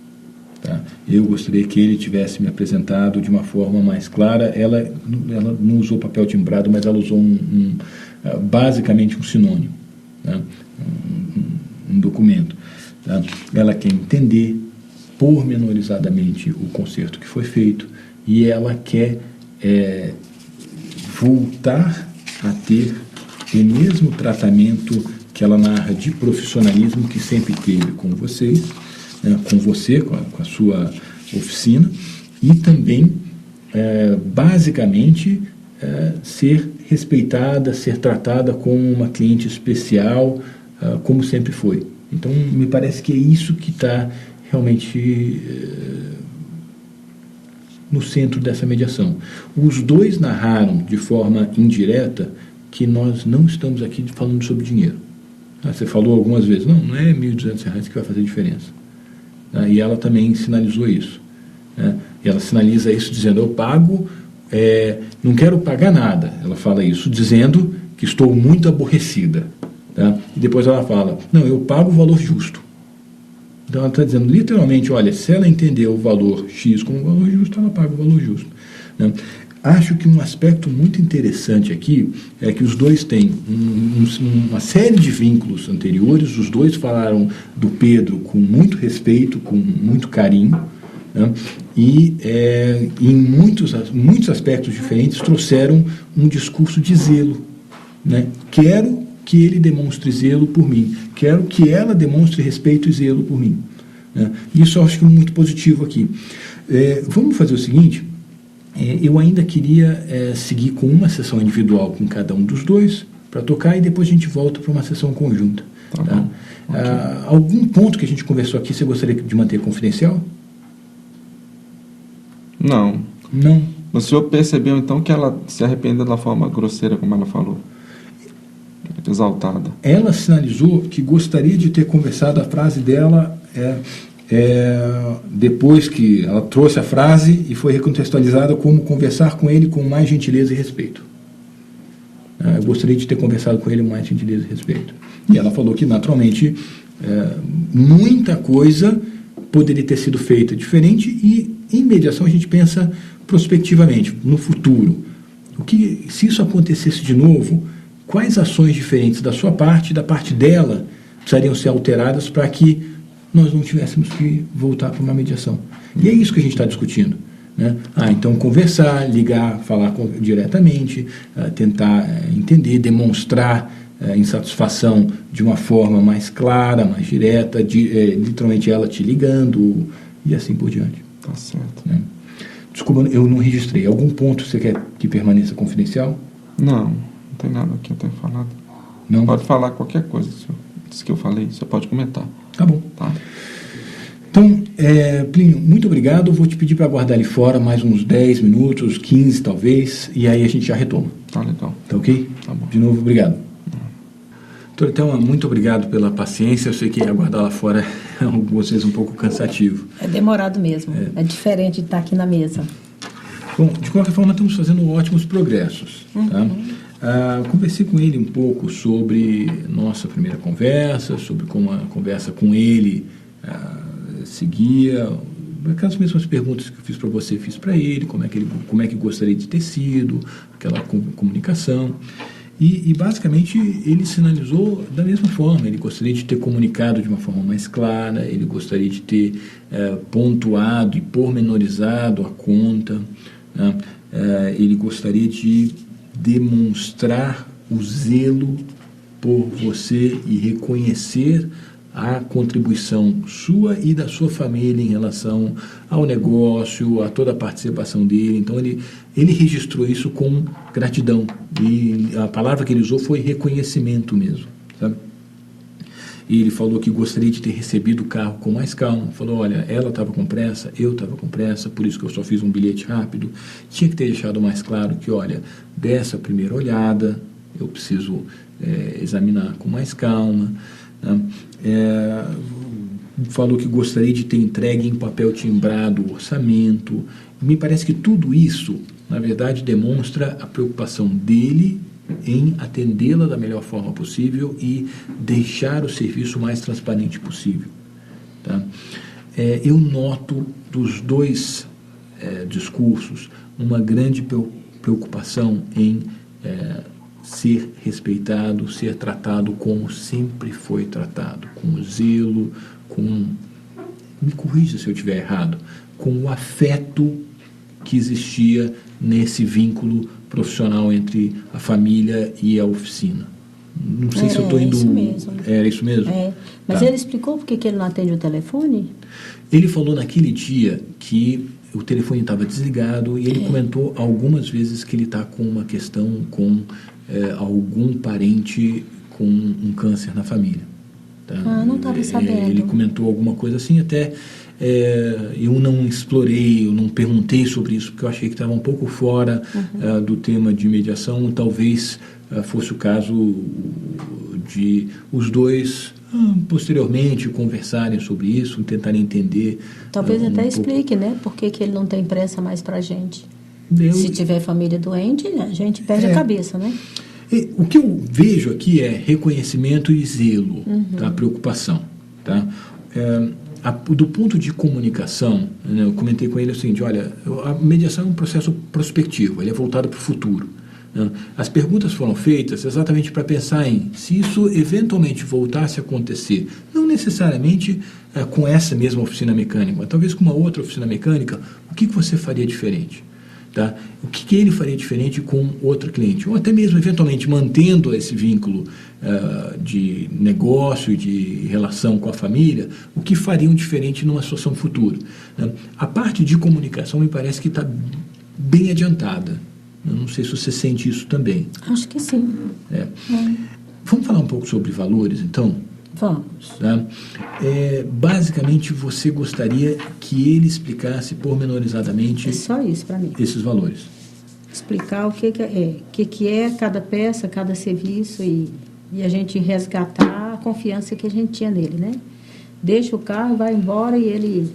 Tá? Eu gostaria que ele tivesse me apresentado de uma forma mais clara. Ela não usou papel timbrado, mas ela usou basicamente um sinônimo, tá? um documento. Tá? Ela quer entender pormenorizadamente o conserto que foi feito, e ela quer voltar a ter o mesmo tratamento que ela narra de profissionalismo que sempre teve com vocês, com você, com a sua oficina, e também, basicamente, ser respeitada, ser tratada como uma cliente especial, como sempre foi. Então, me parece que é isso que está realmente no centro dessa mediação. Os dois narraram de forma indireta que nós não estamos aqui falando sobre dinheiro. Você falou algumas vezes, não é R$1.200 que vai fazer diferença. E ela também sinalizou isso. E ela sinaliza isso dizendo, eu pago, não quero pagar nada. Ela fala isso dizendo que estou muito aborrecida. E depois ela fala, não, eu pago o valor justo. Então ela está dizendo literalmente, olha, se ela entender o valor X como valor justo, ela paga o valor justo. Acho que um aspecto muito interessante aqui é que os dois têm uma série de vínculos anteriores, os dois falaram do Pedro com muito respeito, com muito carinho, e em muitos aspectos diferentes trouxeram um discurso de zelo. Quero que ele demonstre zelo por mim, quero que ela demonstre respeito e zelo por mim. Isso eu acho que é muito positivo aqui. Vamos fazer o seguinte, eu ainda queria seguir com uma sessão individual com cada um dos dois, para tocar, e depois a gente volta para uma sessão conjunta. Tá? Okay. Algum ponto que a gente conversou aqui, você gostaria de manter confidencial? Não. Não? O senhor percebeu, então, que ela se arrependeu da forma grosseira como ela falou? Exaltada. Ela sinalizou que gostaria de ter conversado, a frase dela depois que ela trouxe a frase e foi recontextualizada como conversar com ele com mais gentileza e respeito. Eu gostaria de ter conversado com ele com mais gentileza e respeito. E ela falou que, naturalmente, muita coisa poderia ter sido feita diferente, e em mediação a gente pensa prospectivamente, no futuro. Se isso acontecesse de novo, quais ações diferentes da sua parte e da parte dela precisariam ser alteradas para que nós não tivéssemos que voltar para uma mediação? E é isso que a gente está discutindo. Então conversar, ligar, falar diretamente, tentar entender, demonstrar insatisfação de uma forma mais clara, mais direta, literalmente ela te ligando e assim por diante. Tá certo. Desculpa, eu não registrei. Algum ponto você quer que permaneça confidencial? Não tem nada aqui eu tenho falado. Não? Pode falar qualquer coisa, senhor. Isso que eu falei, você pode comentar. Tá bom. Tá. Então, Plínio, muito obrigado. Vou te pedir para aguardar ali fora mais uns 10 minutos, 15 talvez, e aí a gente já retoma. Tá legal. Tá ok? Tá bom. De novo, obrigado. Doutor, então, muito obrigado pela paciência. Eu sei que aguardar lá fora é algumas vezes um pouco cansativo. É demorado mesmo. É diferente de estar aqui na mesa. Bom, de qualquer forma, estamos fazendo ótimos progressos. Tá? Conversei com ele um pouco sobre nossa primeira conversa, sobre como a conversa com ele seguia, aquelas mesmas perguntas que eu fiz para você, fiz para ele, como é que gostaria de ter sido, aquela comunicação. E basicamente ele sinalizou da mesma forma, ele gostaria de ter comunicado de uma forma mais clara, ele gostaria de ter pontuado e pormenorizado a conta, ele gostaria de demonstrar o zelo por você e reconhecer a contribuição sua e da sua família em relação ao negócio, a toda a participação dele. Então ele registrou isso com gratidão, e a palavra que ele usou foi reconhecimento mesmo, sabe? E ele falou que gostaria de ter recebido o carro com mais calma. Falou, olha, ela estava com pressa, eu estava com pressa, por isso que eu só fiz um bilhete rápido. Tinha que ter deixado mais claro que, olha, dessa primeira olhada eu preciso examinar com mais calma. Falou que gostaria de ter entregue em papel timbrado o orçamento. Me parece que tudo isso, na verdade, demonstra a preocupação dele em atendê-la da melhor forma possível e deixar o serviço o mais transparente possível. Tá? Eu noto dos dois discursos uma grande preocupação em ser respeitado, ser tratado como sempre foi tratado, com zelo, me corrija se eu estiver errado, com o afeto que existia nesse vínculo profissional entre a família e a oficina. Não sei se eu estou indo... Isso mesmo. Era isso mesmo? Mas tá. ele explicou por que ele não atende o telefone? Ele falou naquele dia que o telefone estava desligado e ele comentou algumas vezes que ele está com uma questão com algum parente com um câncer na família. Tá? Não estava sabendo. Ele comentou alguma coisa assim, até eu não explorei, eu não perguntei sobre isso, porque eu achei que estava um pouco fora do tema de mediação. Talvez fosse o caso de os dois posteriormente conversarem sobre isso, tentarem entender. Talvez até explique, né? Por que ele não tem pressa mais para a gente. Se tiver família doente, a gente perde a cabeça, né? O que eu vejo aqui é reconhecimento e zelo, tá? Preocupação. Tá? Do ponto de comunicação, né, eu comentei com ele o seguinte: olha, a mediação é um processo prospectivo, ele é voltado para o futuro. Né? As perguntas foram feitas exatamente para pensar em se isso eventualmente voltasse a acontecer, não necessariamente com essa mesma oficina mecânica, mas talvez com uma outra oficina mecânica, o que você faria diferente? Tá? O que ele faria diferente com outro cliente? Ou até mesmo, eventualmente, mantendo esse vínculo de negócio e de relação com a família, o que fariam diferente numa situação futura? Né? A parte de comunicação me parece que está bem adiantada. Eu não sei se você sente isso também. Acho que sim. Vamos falar um pouco sobre valores, então? Vamos. Tá? Basicamente, você gostaria que ele explicasse pormenorizadamente... É só isso para mim. Esses valores. Explicar o que é cada peça, cada serviço e a gente resgatar a confiança que a gente tinha nele, né? Deixa o carro, vai embora e ele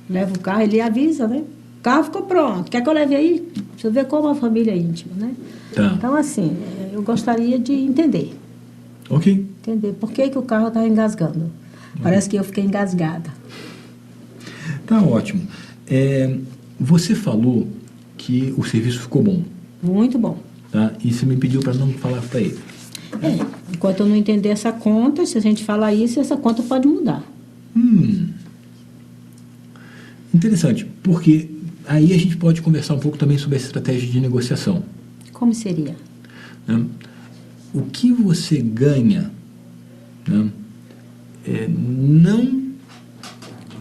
leva o carro, ele avisa, né? O carro ficou pronto, quer que eu leve aí? Você vê como a família é íntima, né? Tá. Então, assim, eu gostaria de entender. Ok. Entender por que o carro está engasgando. Parece que eu fiquei engasgada. Tá ótimo. Você falou que o serviço ficou bom. Muito bom. Tá? E você me pediu para não falar para ele. Enquanto eu não entender essa conta, se a gente falar isso, essa conta pode mudar. Interessante, porque aí a gente pode conversar um pouco também sobre a estratégia de negociação. Como seria? Né? O que você ganha, né, não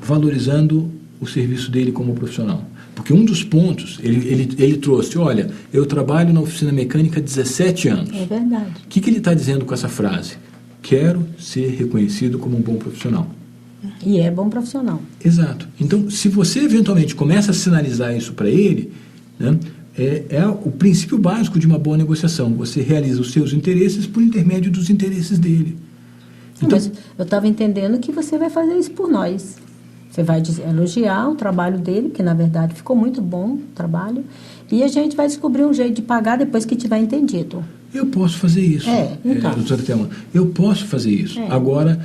valorizando o serviço dele como profissional? Porque um dos pontos, ele trouxe, olha, eu trabalho na oficina mecânica há 17 anos. É verdade. O que ele está dizendo com essa frase? Quero ser reconhecido como um bom profissional. E é bom profissional. Exato. Então, se você eventualmente começa a sinalizar isso para ele, né, é o princípio básico de uma boa negociação. Você realiza os seus interesses por intermédio dos interesses dele. Então, mas eu estava entendendo que você vai fazer isso por nós. Você vai elogiar o trabalho dele, que na verdade ficou muito bom o trabalho, e a gente vai descobrir um jeito de pagar depois que tiver entendido. Eu posso fazer isso, então. doutora Thelma. Eu posso fazer isso. É. Agora,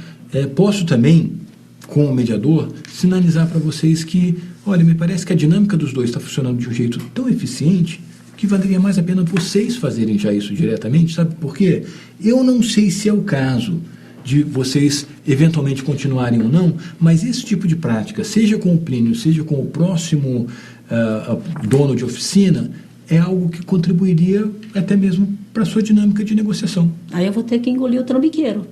posso também, como mediador, sinalizar para vocês que, olha, me parece que a dinâmica dos dois está funcionando de um jeito tão eficiente que valeria mais a pena vocês fazerem já isso diretamente, sabe por quê? Eu não sei se é o caso de vocês eventualmente continuarem ou não, mas esse tipo de prática, seja com o Plínio, seja com o próximo dono de oficina, é algo que contribuiria até mesmo para a sua dinâmica de negociação. Aí eu vou ter que engolir o trambiqueiro.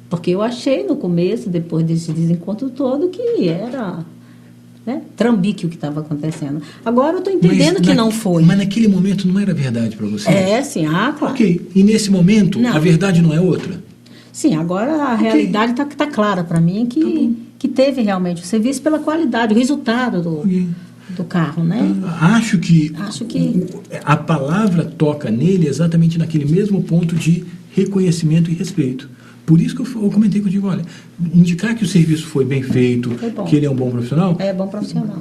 Porque eu achei no começo, depois desse desencontro todo, que era trambique o que estava acontecendo. Agora eu estou entendendo que não foi. Mas naquele momento não era verdade para você? Sim, claro. Ok, e nesse momento não. A verdade não é outra? Sim, agora a realidade está clara para mim que teve realmente o serviço pela qualidade, o resultado do carro, né? Acho que a palavra toca nele exatamente naquele mesmo ponto de reconhecimento e respeito. Por isso que eu comentei contigo, olha, indicar que o serviço foi bem feito, que ele é um bom profissional... É bom profissional.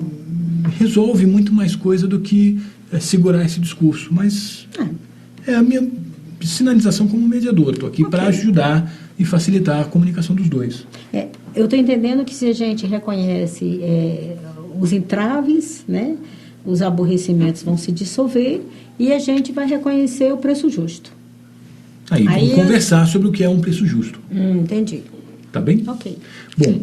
Resolve muito mais coisa do que segurar esse discurso. Mas é a minha sinalização como mediador. Estou aqui para ajudar e facilitar a comunicação dos dois. Eu estou entendendo que se a gente reconhece os entraves, né, os aborrecimentos vão se dissolver e a gente vai reconhecer o preço justo. Aí vamos conversar sobre o que é um preço justo. Entendi. Tá bem? Ok. Bom,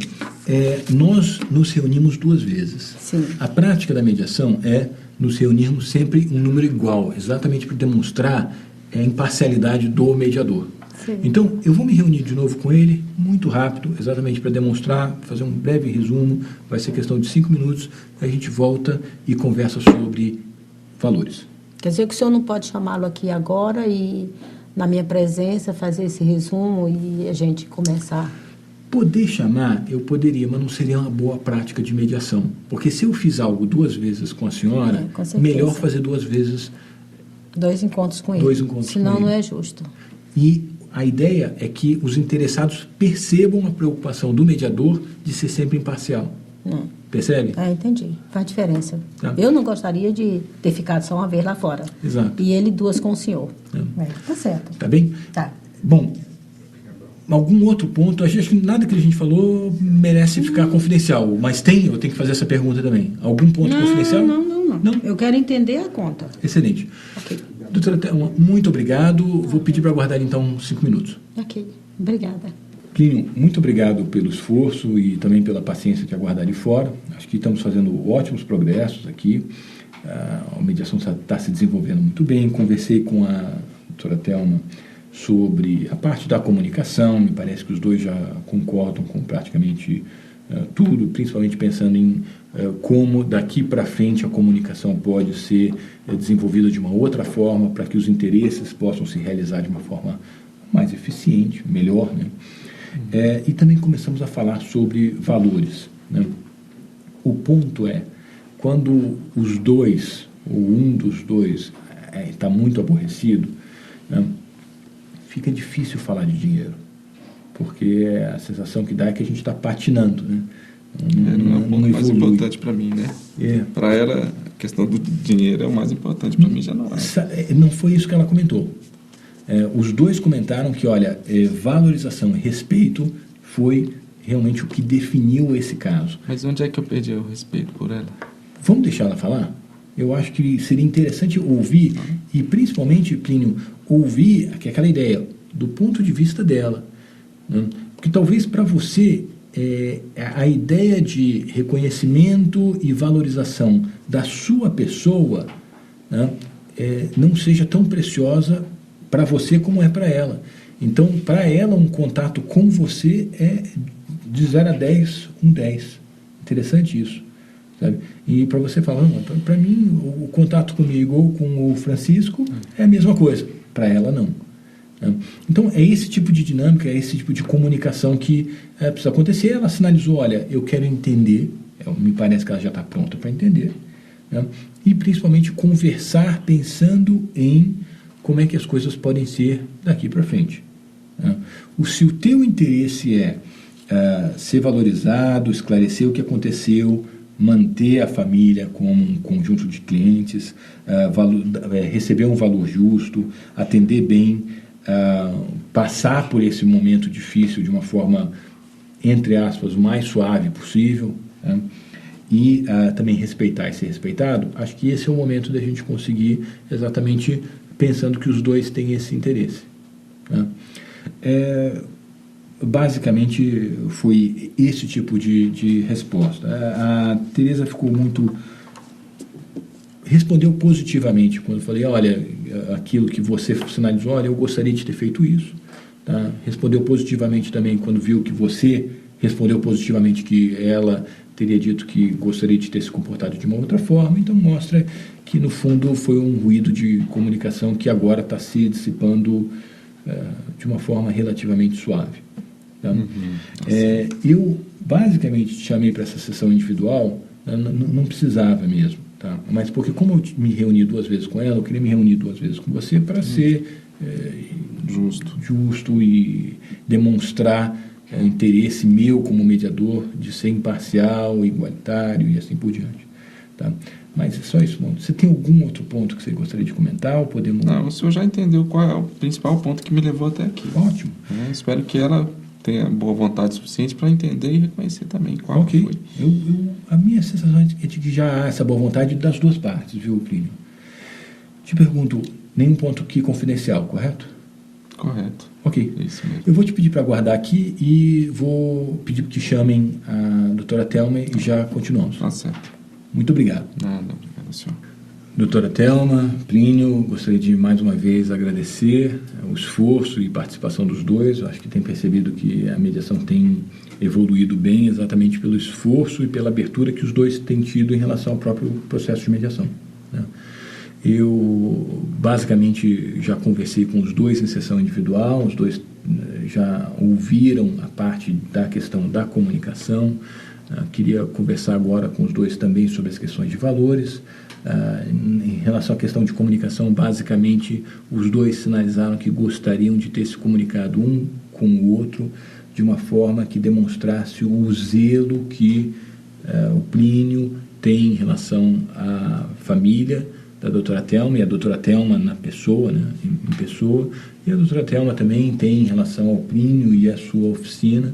nós nos reunimos 2 vezes. Sim. A prática da mediação é nos reunirmos sempre um número igual, exatamente para demonstrar a imparcialidade do mediador. Sim. Então, eu vou me reunir de novo com ele, muito rápido, exatamente para demonstrar, fazer um breve resumo, vai ser questão de 5 minutos, a gente volta e conversa sobre valores. Quer dizer que o senhor não pode chamá-lo aqui agora e, na minha presença, fazer esse resumo e a gente começar? Poder chamar, eu poderia, mas não seria uma boa prática de mediação. Porque se eu fiz algo 2 vezes com a senhora, com certeza. melhor fazer 2 vezes. 2 encontros com ele. 2 encontros Senão com ele. não é justo. E a ideia é que os interessados percebam a preocupação do mediador de ser sempre imparcial. Percebe? Entendi. Faz diferença. Tá. Eu não gostaria de ter ficado só uma vez lá fora. Exato. E ele 2 com o senhor. É. Tá certo. Tá bem? Tá. Bom, algum outro ponto, acho que nada que a gente falou merece ficar confidencial, mas eu tenho que fazer essa pergunta também. Algum ponto confidencial? Não. Eu quero entender a conta. Excelente. Ok. Doutora Thelma, muito obrigado. Vou pedir para aguardar então 5 minutos. Ok. Obrigada. Plínio, muito obrigado pelo esforço e também pela paciência de aguardar ali fora. Acho que estamos fazendo ótimos progressos aqui. A mediação está se desenvolvendo muito bem. Conversei com a doutora Thelma sobre a parte da comunicação. Me parece que os dois já concordam com praticamente tudo, principalmente pensando em como daqui para frente a comunicação pode ser desenvolvida de uma outra forma para que os interesses possam se realizar de uma forma mais eficiente, melhor, né? E também começamos a falar sobre valores, né? O ponto é, quando os dois, ou um dos dois, está muito aborrecido, né, fica difícil falar de dinheiro, porque a sensação que dá é que a gente está patinando, né? Não é o ponto mais importante para mim, né? Para ela, a questão do dinheiro é o mais importante, para mim já não é. Não foi isso que ela comentou. Os dois comentaram que, olha, valorização e respeito foi realmente o que definiu esse caso. Mas onde é que eu perdi o respeito por ela? Vamos deixar ela falar? Eu acho que seria interessante ouvir, e principalmente, Plínio, ouvir aquela ideia do ponto de vista dela, né? Porque talvez para você a ideia de reconhecimento e valorização da sua pessoa, né, não seja tão preciosa para você como é para ela. Então, para ela, um contato com você é de 0 a 10, um 10. Interessante isso, sabe? E para você falar, para mim, o contato comigo ou com o Francisco é a mesma coisa. Para ela, não. Então, é esse tipo de dinâmica, é esse tipo de comunicação que precisa acontecer. Ela sinalizou, olha, eu quero entender, me parece que ela já está pronta para entender, né? E principalmente conversar pensando em como é que as coisas podem ser daqui para frente, né? Se o teu interesse é ser valorizado, esclarecer o que aconteceu, manter a família como um conjunto de clientes, receber um valor justo, atender bem, passar por esse momento difícil de uma forma, entre aspas, o mais suave possível, né? E também respeitar e ser respeitado, acho que esse é o momento da gente conseguir exatamente pensando que os dois têm esse interesse, né? Basicamente foi esse tipo de resposta. A Tereza ficou respondeu positivamente quando eu falei, olha, aquilo que você sinalizou, olha, eu gostaria de ter feito isso, tá? Respondeu positivamente também quando viu que você respondeu positivamente que ela teria dito que gostaria de ter se comportado de uma outra forma. Então mostra que no fundo foi um ruído de comunicação que agora está se dissipando de uma forma relativamente suave, tá? Eu basicamente te chamei para essa sessão individual, não precisava mesmo, tá? Mas porque como eu me reuni 2 vezes com ela, eu queria me reunir 2 vezes com você para ser justo e demonstrar interesse meu como mediador de ser imparcial, igualitário e assim por diante, tá? Mas é só isso. Você tem algum outro ponto que você gostaria de comentar? Ou podemos... Não, o senhor já entendeu qual é o principal ponto que me levou até aqui. Ótimo. Espero que ela tenha boa vontade suficiente para entender e reconhecer também qual foi. A minha sensação é de que já há essa boa vontade das 2 partes, viu, Plínio? Te pergunto, nenhum ponto aqui confidencial, correto? Correto. Ok. Isso mesmo. Eu vou te pedir para aguardar aqui e vou pedir que chamem a doutora Thelma e já continuamos. Tá certo. Muito obrigado. Nada, obrigado, senhor. Doutora Thelma, Plínio, gostaria de mais uma vez agradecer o esforço e participação dos dois. Eu acho que tem percebido que a mediação tem evoluído bem exatamente pelo esforço e pela abertura que os dois têm tido em relação ao próprio processo de mediação, né? Eu basicamente já conversei com os dois em sessão individual, os dois já ouviram a parte da questão da comunicação. Queria conversar agora com os dois também sobre as questões de valores. Em relação à questão de comunicação, basicamente os dois sinalizaram que gostariam de ter se comunicado um com o outro de uma forma que demonstrasse o zelo que o Plínio tem em relação à família da doutora Thelma, e a doutora Thelma na pessoa, né, em pessoa, e a doutora Thelma também tem em relação ao Plínio e à sua oficina.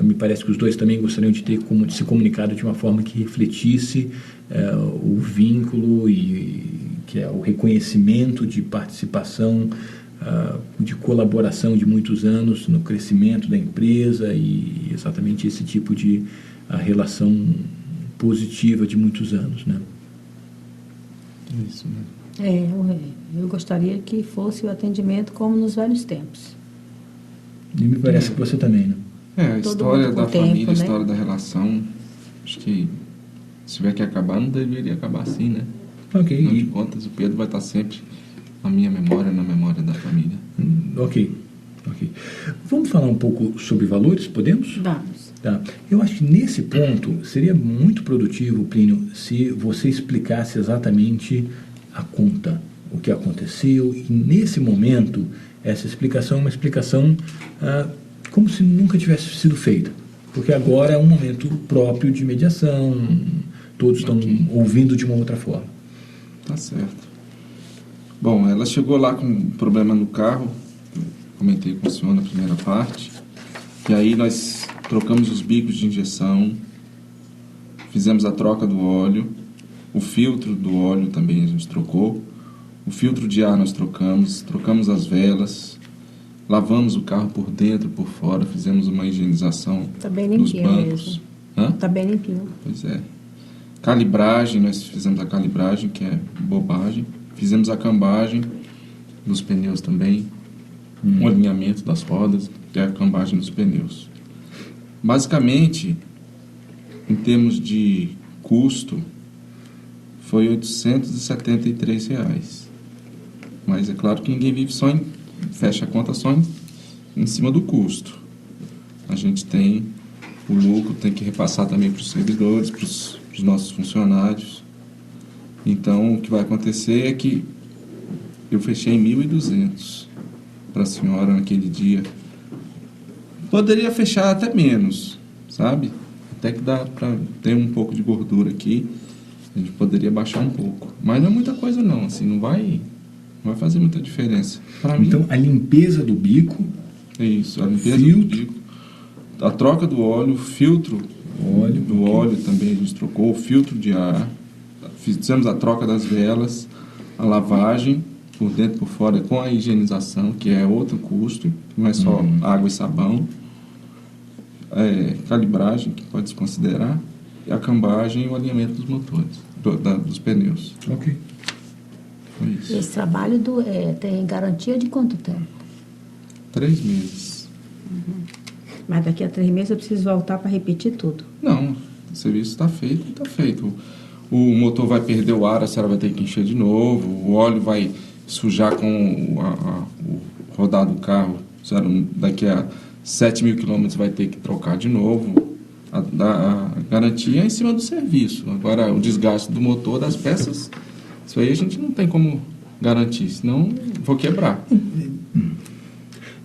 Me parece que os dois também gostariam de ter se comunicado de uma forma que refletisse o vínculo e que é o reconhecimento de participação, de colaboração de muitos anos no crescimento da empresa e exatamente esse tipo de relação positiva de muitos anos, né? Isso, né? Eu gostaria que fosse o atendimento como nos velhos tempos. E me parece que você também, né? A Todo história mundo com da tempo, família, a né? história da relação, acho que se tiver que acabar, não deveria acabar assim, né? Ok. Afinal de contas, o Pedro vai estar sempre na minha memória, na memória da família. Ok. Vamos falar um pouco sobre valores, podemos? Vamos. Tá. Eu acho que nesse ponto seria muito produtivo, Plínio, se você explicasse exatamente a conta, o que aconteceu, e nesse momento, essa explicação é uma explicação como se nunca tivesse sido feita, porque agora é um momento próprio de mediação, todos estão ouvindo de uma outra forma. Tá certo. Bom, ela chegou lá com um problema no carro, comentei com o senhor na primeira parte, e aí nós trocamos os bicos de injeção, fizemos a troca do óleo, o filtro do óleo também a gente trocou, o filtro de ar nós trocamos as velas, lavamos o carro por dentro e por fora, fizemos uma higienização Tá bem dos limpinho bancos. mesmo. Hã? Tá bem limpinho. Pois é. Calibragem, nós fizemos a calibragem, que é bobagem. Fizemos a cambagem dos pneus também, um alinhamento das rodas, que é a cambagem dos pneus. Basicamente, em termos de custo, foi R$ 873. Mas é claro que ninguém vive fecha a conta só em cima do custo. A gente tem o lucro, tem que repassar também para os servidores, para os nossos funcionários. Então, o que vai acontecer é que eu fechei em 1.200 para a senhora naquele dia. Poderia fechar até menos, sabe? Até que dá para ter um pouco de gordura aqui. A gente poderia baixar um pouco. Mas não é muita coisa não, assim, não vai fazer muita diferença. Então, a limpeza do bico... Isso, a limpeza filtro. do bico, a troca do óleo, o filtro do óleo também a gente trocou, o filtro de ar, fizemos a troca das velas, a lavagem por dentro e por fora com a higienização, que é outro custo, não é só água e sabão, calibragem, que pode se considerar, e a cambagem e o alinhamento dos motores, dos pneus. Ok. Foi isso. Esse trabalho tem garantia de quanto tempo? 3 meses. Mas daqui a 3 meses eu preciso voltar para repetir tudo. Não, o serviço está feito, está feito. O motor vai perder o ar, a senhora vai ter que encher de novo, o óleo vai sujar com o rodar do carro, a senhora daqui a 7.000 quilômetros vai ter que trocar de novo. A garantia é em cima do serviço. Agora, o desgaste do motor, das peças, isso aí a gente não tem como garantir, senão vou quebrar.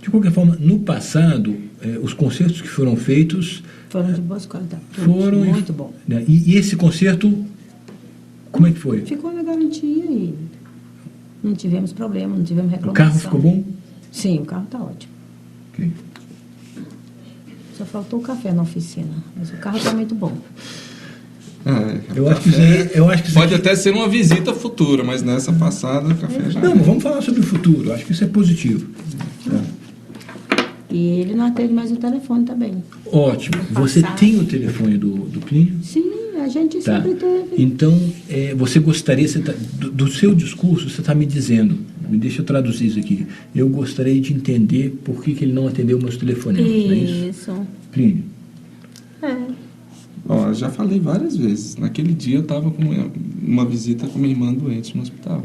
De qualquer forma, no passado, os concertos que foram feitos... Foram de boa qualidade. Foram muito bom. Né? E esse concerto, como é que foi? Ficou na garantia e não tivemos problema, não tivemos O reclamação. carro ficou bom? Sim, o carro está ótimo. Ok. Só faltou o café na oficina, mas o carro está muito bom. Eu acho que isso aí, Pode até ser uma visita futura, mas nessa passada o café já... Não, vamos falar sobre o futuro. Eu acho que isso é positivo. E ele não atende mais o telefone também. Ótimo. Você tem o telefone do Plínio? Sim, A gente Tá. sempre teve. Então, você gostaria, do seu discurso, você está me dizendo, deixa eu traduzir isso aqui, eu gostaria de entender por que ele não atendeu meus telefonemas, não é isso? Isso. Plínio? Ó, eu já falei várias vezes. Naquele dia eu estava com uma visita com minha irmã doente no hospital.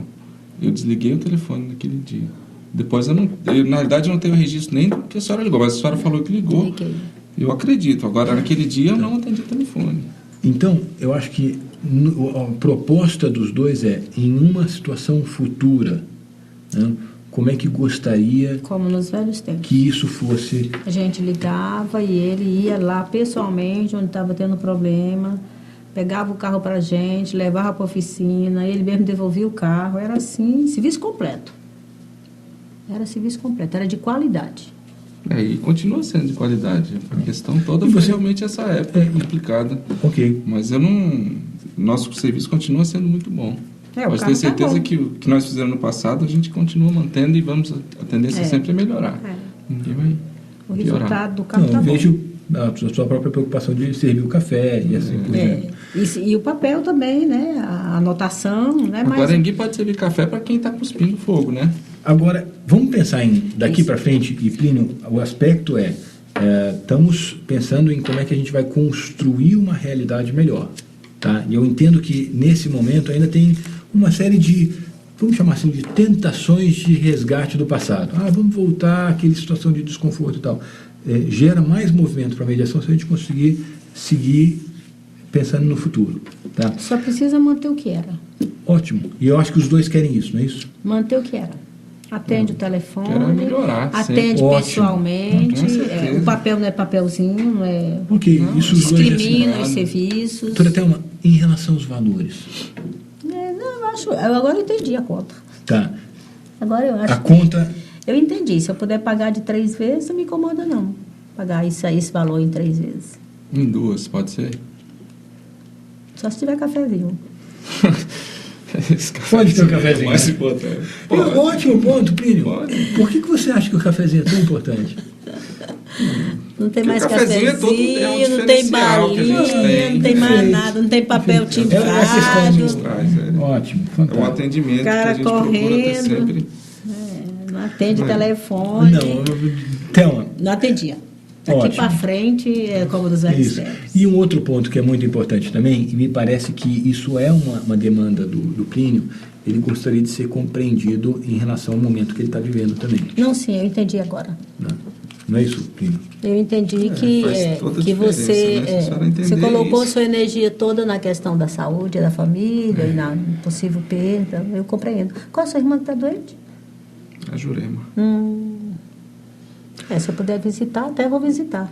Eu desliguei o telefone naquele dia. Depois na realidade eu não tenho registro nem do que a senhora ligou, mas a senhora falou que ligou. Liguei. Eu acredito. Agora, naquele dia eu não atendi o telefone. Então, eu acho que a proposta dos dois é, em uma situação futura, né, como é que gostaria Como nos velhos tempos. que isso fosse... A gente ligava e ele ia lá pessoalmente, onde estava tendo problema, pegava o carro para a gente, levava para a oficina, ele mesmo devolvia o carro. Era assim, serviço completo. Era serviço completo, era de qualidade. E continua sendo de qualidade. A questão toda E foi você- realmente essa época complicada. Ok. Mas eu não... Nosso serviço continua sendo muito bom. O Pode carro ter certeza tá bom. que o que nós fizemos no passado, a gente continua mantendo e vamos... A tendência sempre é melhorar. Ninguém vai O piorar. resultado do carro Não, tá eu bom. vejo a sua própria preocupação de servir o café e assim por diante. E o papel também, né? A anotação, né? Agora Mas ninguém pode servir café para quem está cuspindo fogo, né? Agora, vamos pensar em, daqui para frente, e Plínio, o aspecto estamos pensando em como é que a gente vai construir uma realidade melhor. Tá? E eu entendo que, nesse momento, ainda tem uma série de, vamos chamar assim, de tentações de resgate do passado. Vamos voltar àquela situação de desconforto e tal. Gera mais movimento para a mediação se a gente conseguir seguir pensando no futuro. Tá? só precisa manter o que era. Ótimo. E eu acho que os dois querem isso, não é isso? Manter o que era. Atende o telefone, Quero melhorar, atende sempre. pessoalmente. Com certeza. O papel não é papelzinho, não é. Ok, não, isso os dois discrimina já os se- serviços. Doutora Thelma, em relação aos valores, Eu agora eu entendi a conta. tá? Agora eu acho. A conta, Eu entendi. Se eu puder pagar de 3 vezes, não me incomoda, não. Pagar esse valor em 3 vezes. Em 2, pode ser? Só se tiver cafezinho. Esse Pode ter um é o cafezinho. mais importante. ótimo ponto, Plínio. Pode. Por que você acha que o cafezinho é tão importante? Não tem Porque mais o cafezinho cafezinho, é um não tem diferencial que a gente balinha, tem. não tem mais Perfeito. nada, não tem papel Perfeito. timbrado. Ótimo, É um fantástico. atendimento que Cara a gente procura ter correndo. sempre. Não atende telefone. Não, Thelma, Não atendia. Daqui Ótimo. para frente é como dos velhos isso. tempos. E um outro ponto que é muito importante também, e me parece que isso é uma demanda do Plínio, ele gostaria de ser compreendido em relação ao momento que ele está vivendo também. Não, sim, eu entendi agora. Não é isso, Plínio? Eu entendi que, faz toda a que diferença, você, né? Se a senhora entender você colocou isso. sua energia toda na questão da saúde, da família e na possível perda. Eu compreendo. Qual a sua irmã que está doente? A Jurema. Se eu puder visitar, até vou visitar.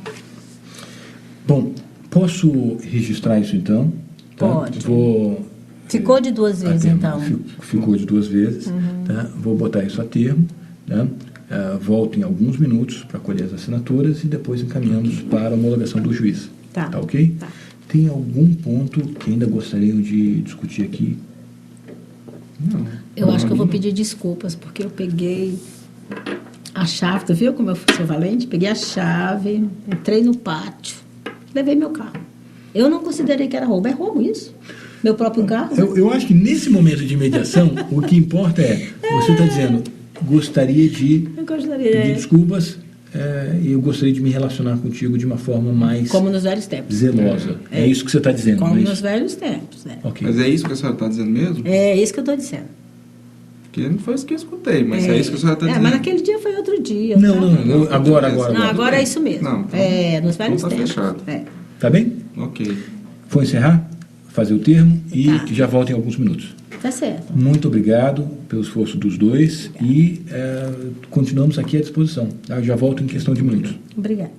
Bom, posso registrar isso então? Tá? Pode. Vou... Ficou de 2 vezes, termo. então. Ficou de 2 vezes. Tá? Vou botar isso a termo. Tá? Volto em alguns minutos para colher as assinaturas e depois encaminhamos para a homologação do juiz. Tá. Ok? Tá. Tem algum ponto que ainda gostariam de discutir aqui? Não. Eu acho que eu vou pedir desculpas, porque eu peguei a chave, tu viu como eu sou valente? Peguei a chave, entrei no pátio, levei meu carro. Eu não considerei que era roubo. É roubo isso? Meu próprio carro? Eu acho que nesse momento de mediação, o que importa você está dizendo, gostaria de Eu gostaria. pedir desculpas e eu gostaria de me relacionar contigo de uma forma mais Como nos velhos tempos. zelosa. É isso que você está dizendo, Como não é nos isso? velhos tempos, né? Ok. Mas é isso que a senhora está dizendo mesmo? É isso que eu estou dizendo. Porque não foi isso que eu escutei, mas é isso que a senhora está dizendo. Mas naquele dia foi outro dia. Não, tá? não, agora. Não, agora é isso mesmo. Não, então- nos velhos então tá tempos. fechado. É. Tá bem? Ok. Vou encerrar, fazer o termo e Tá. já volto em alguns minutos. Tá certo. Muito obrigado pelo esforço dos dois e continuamos aqui à disposição. Tá? Já volto em questão de minutos. Obrigada.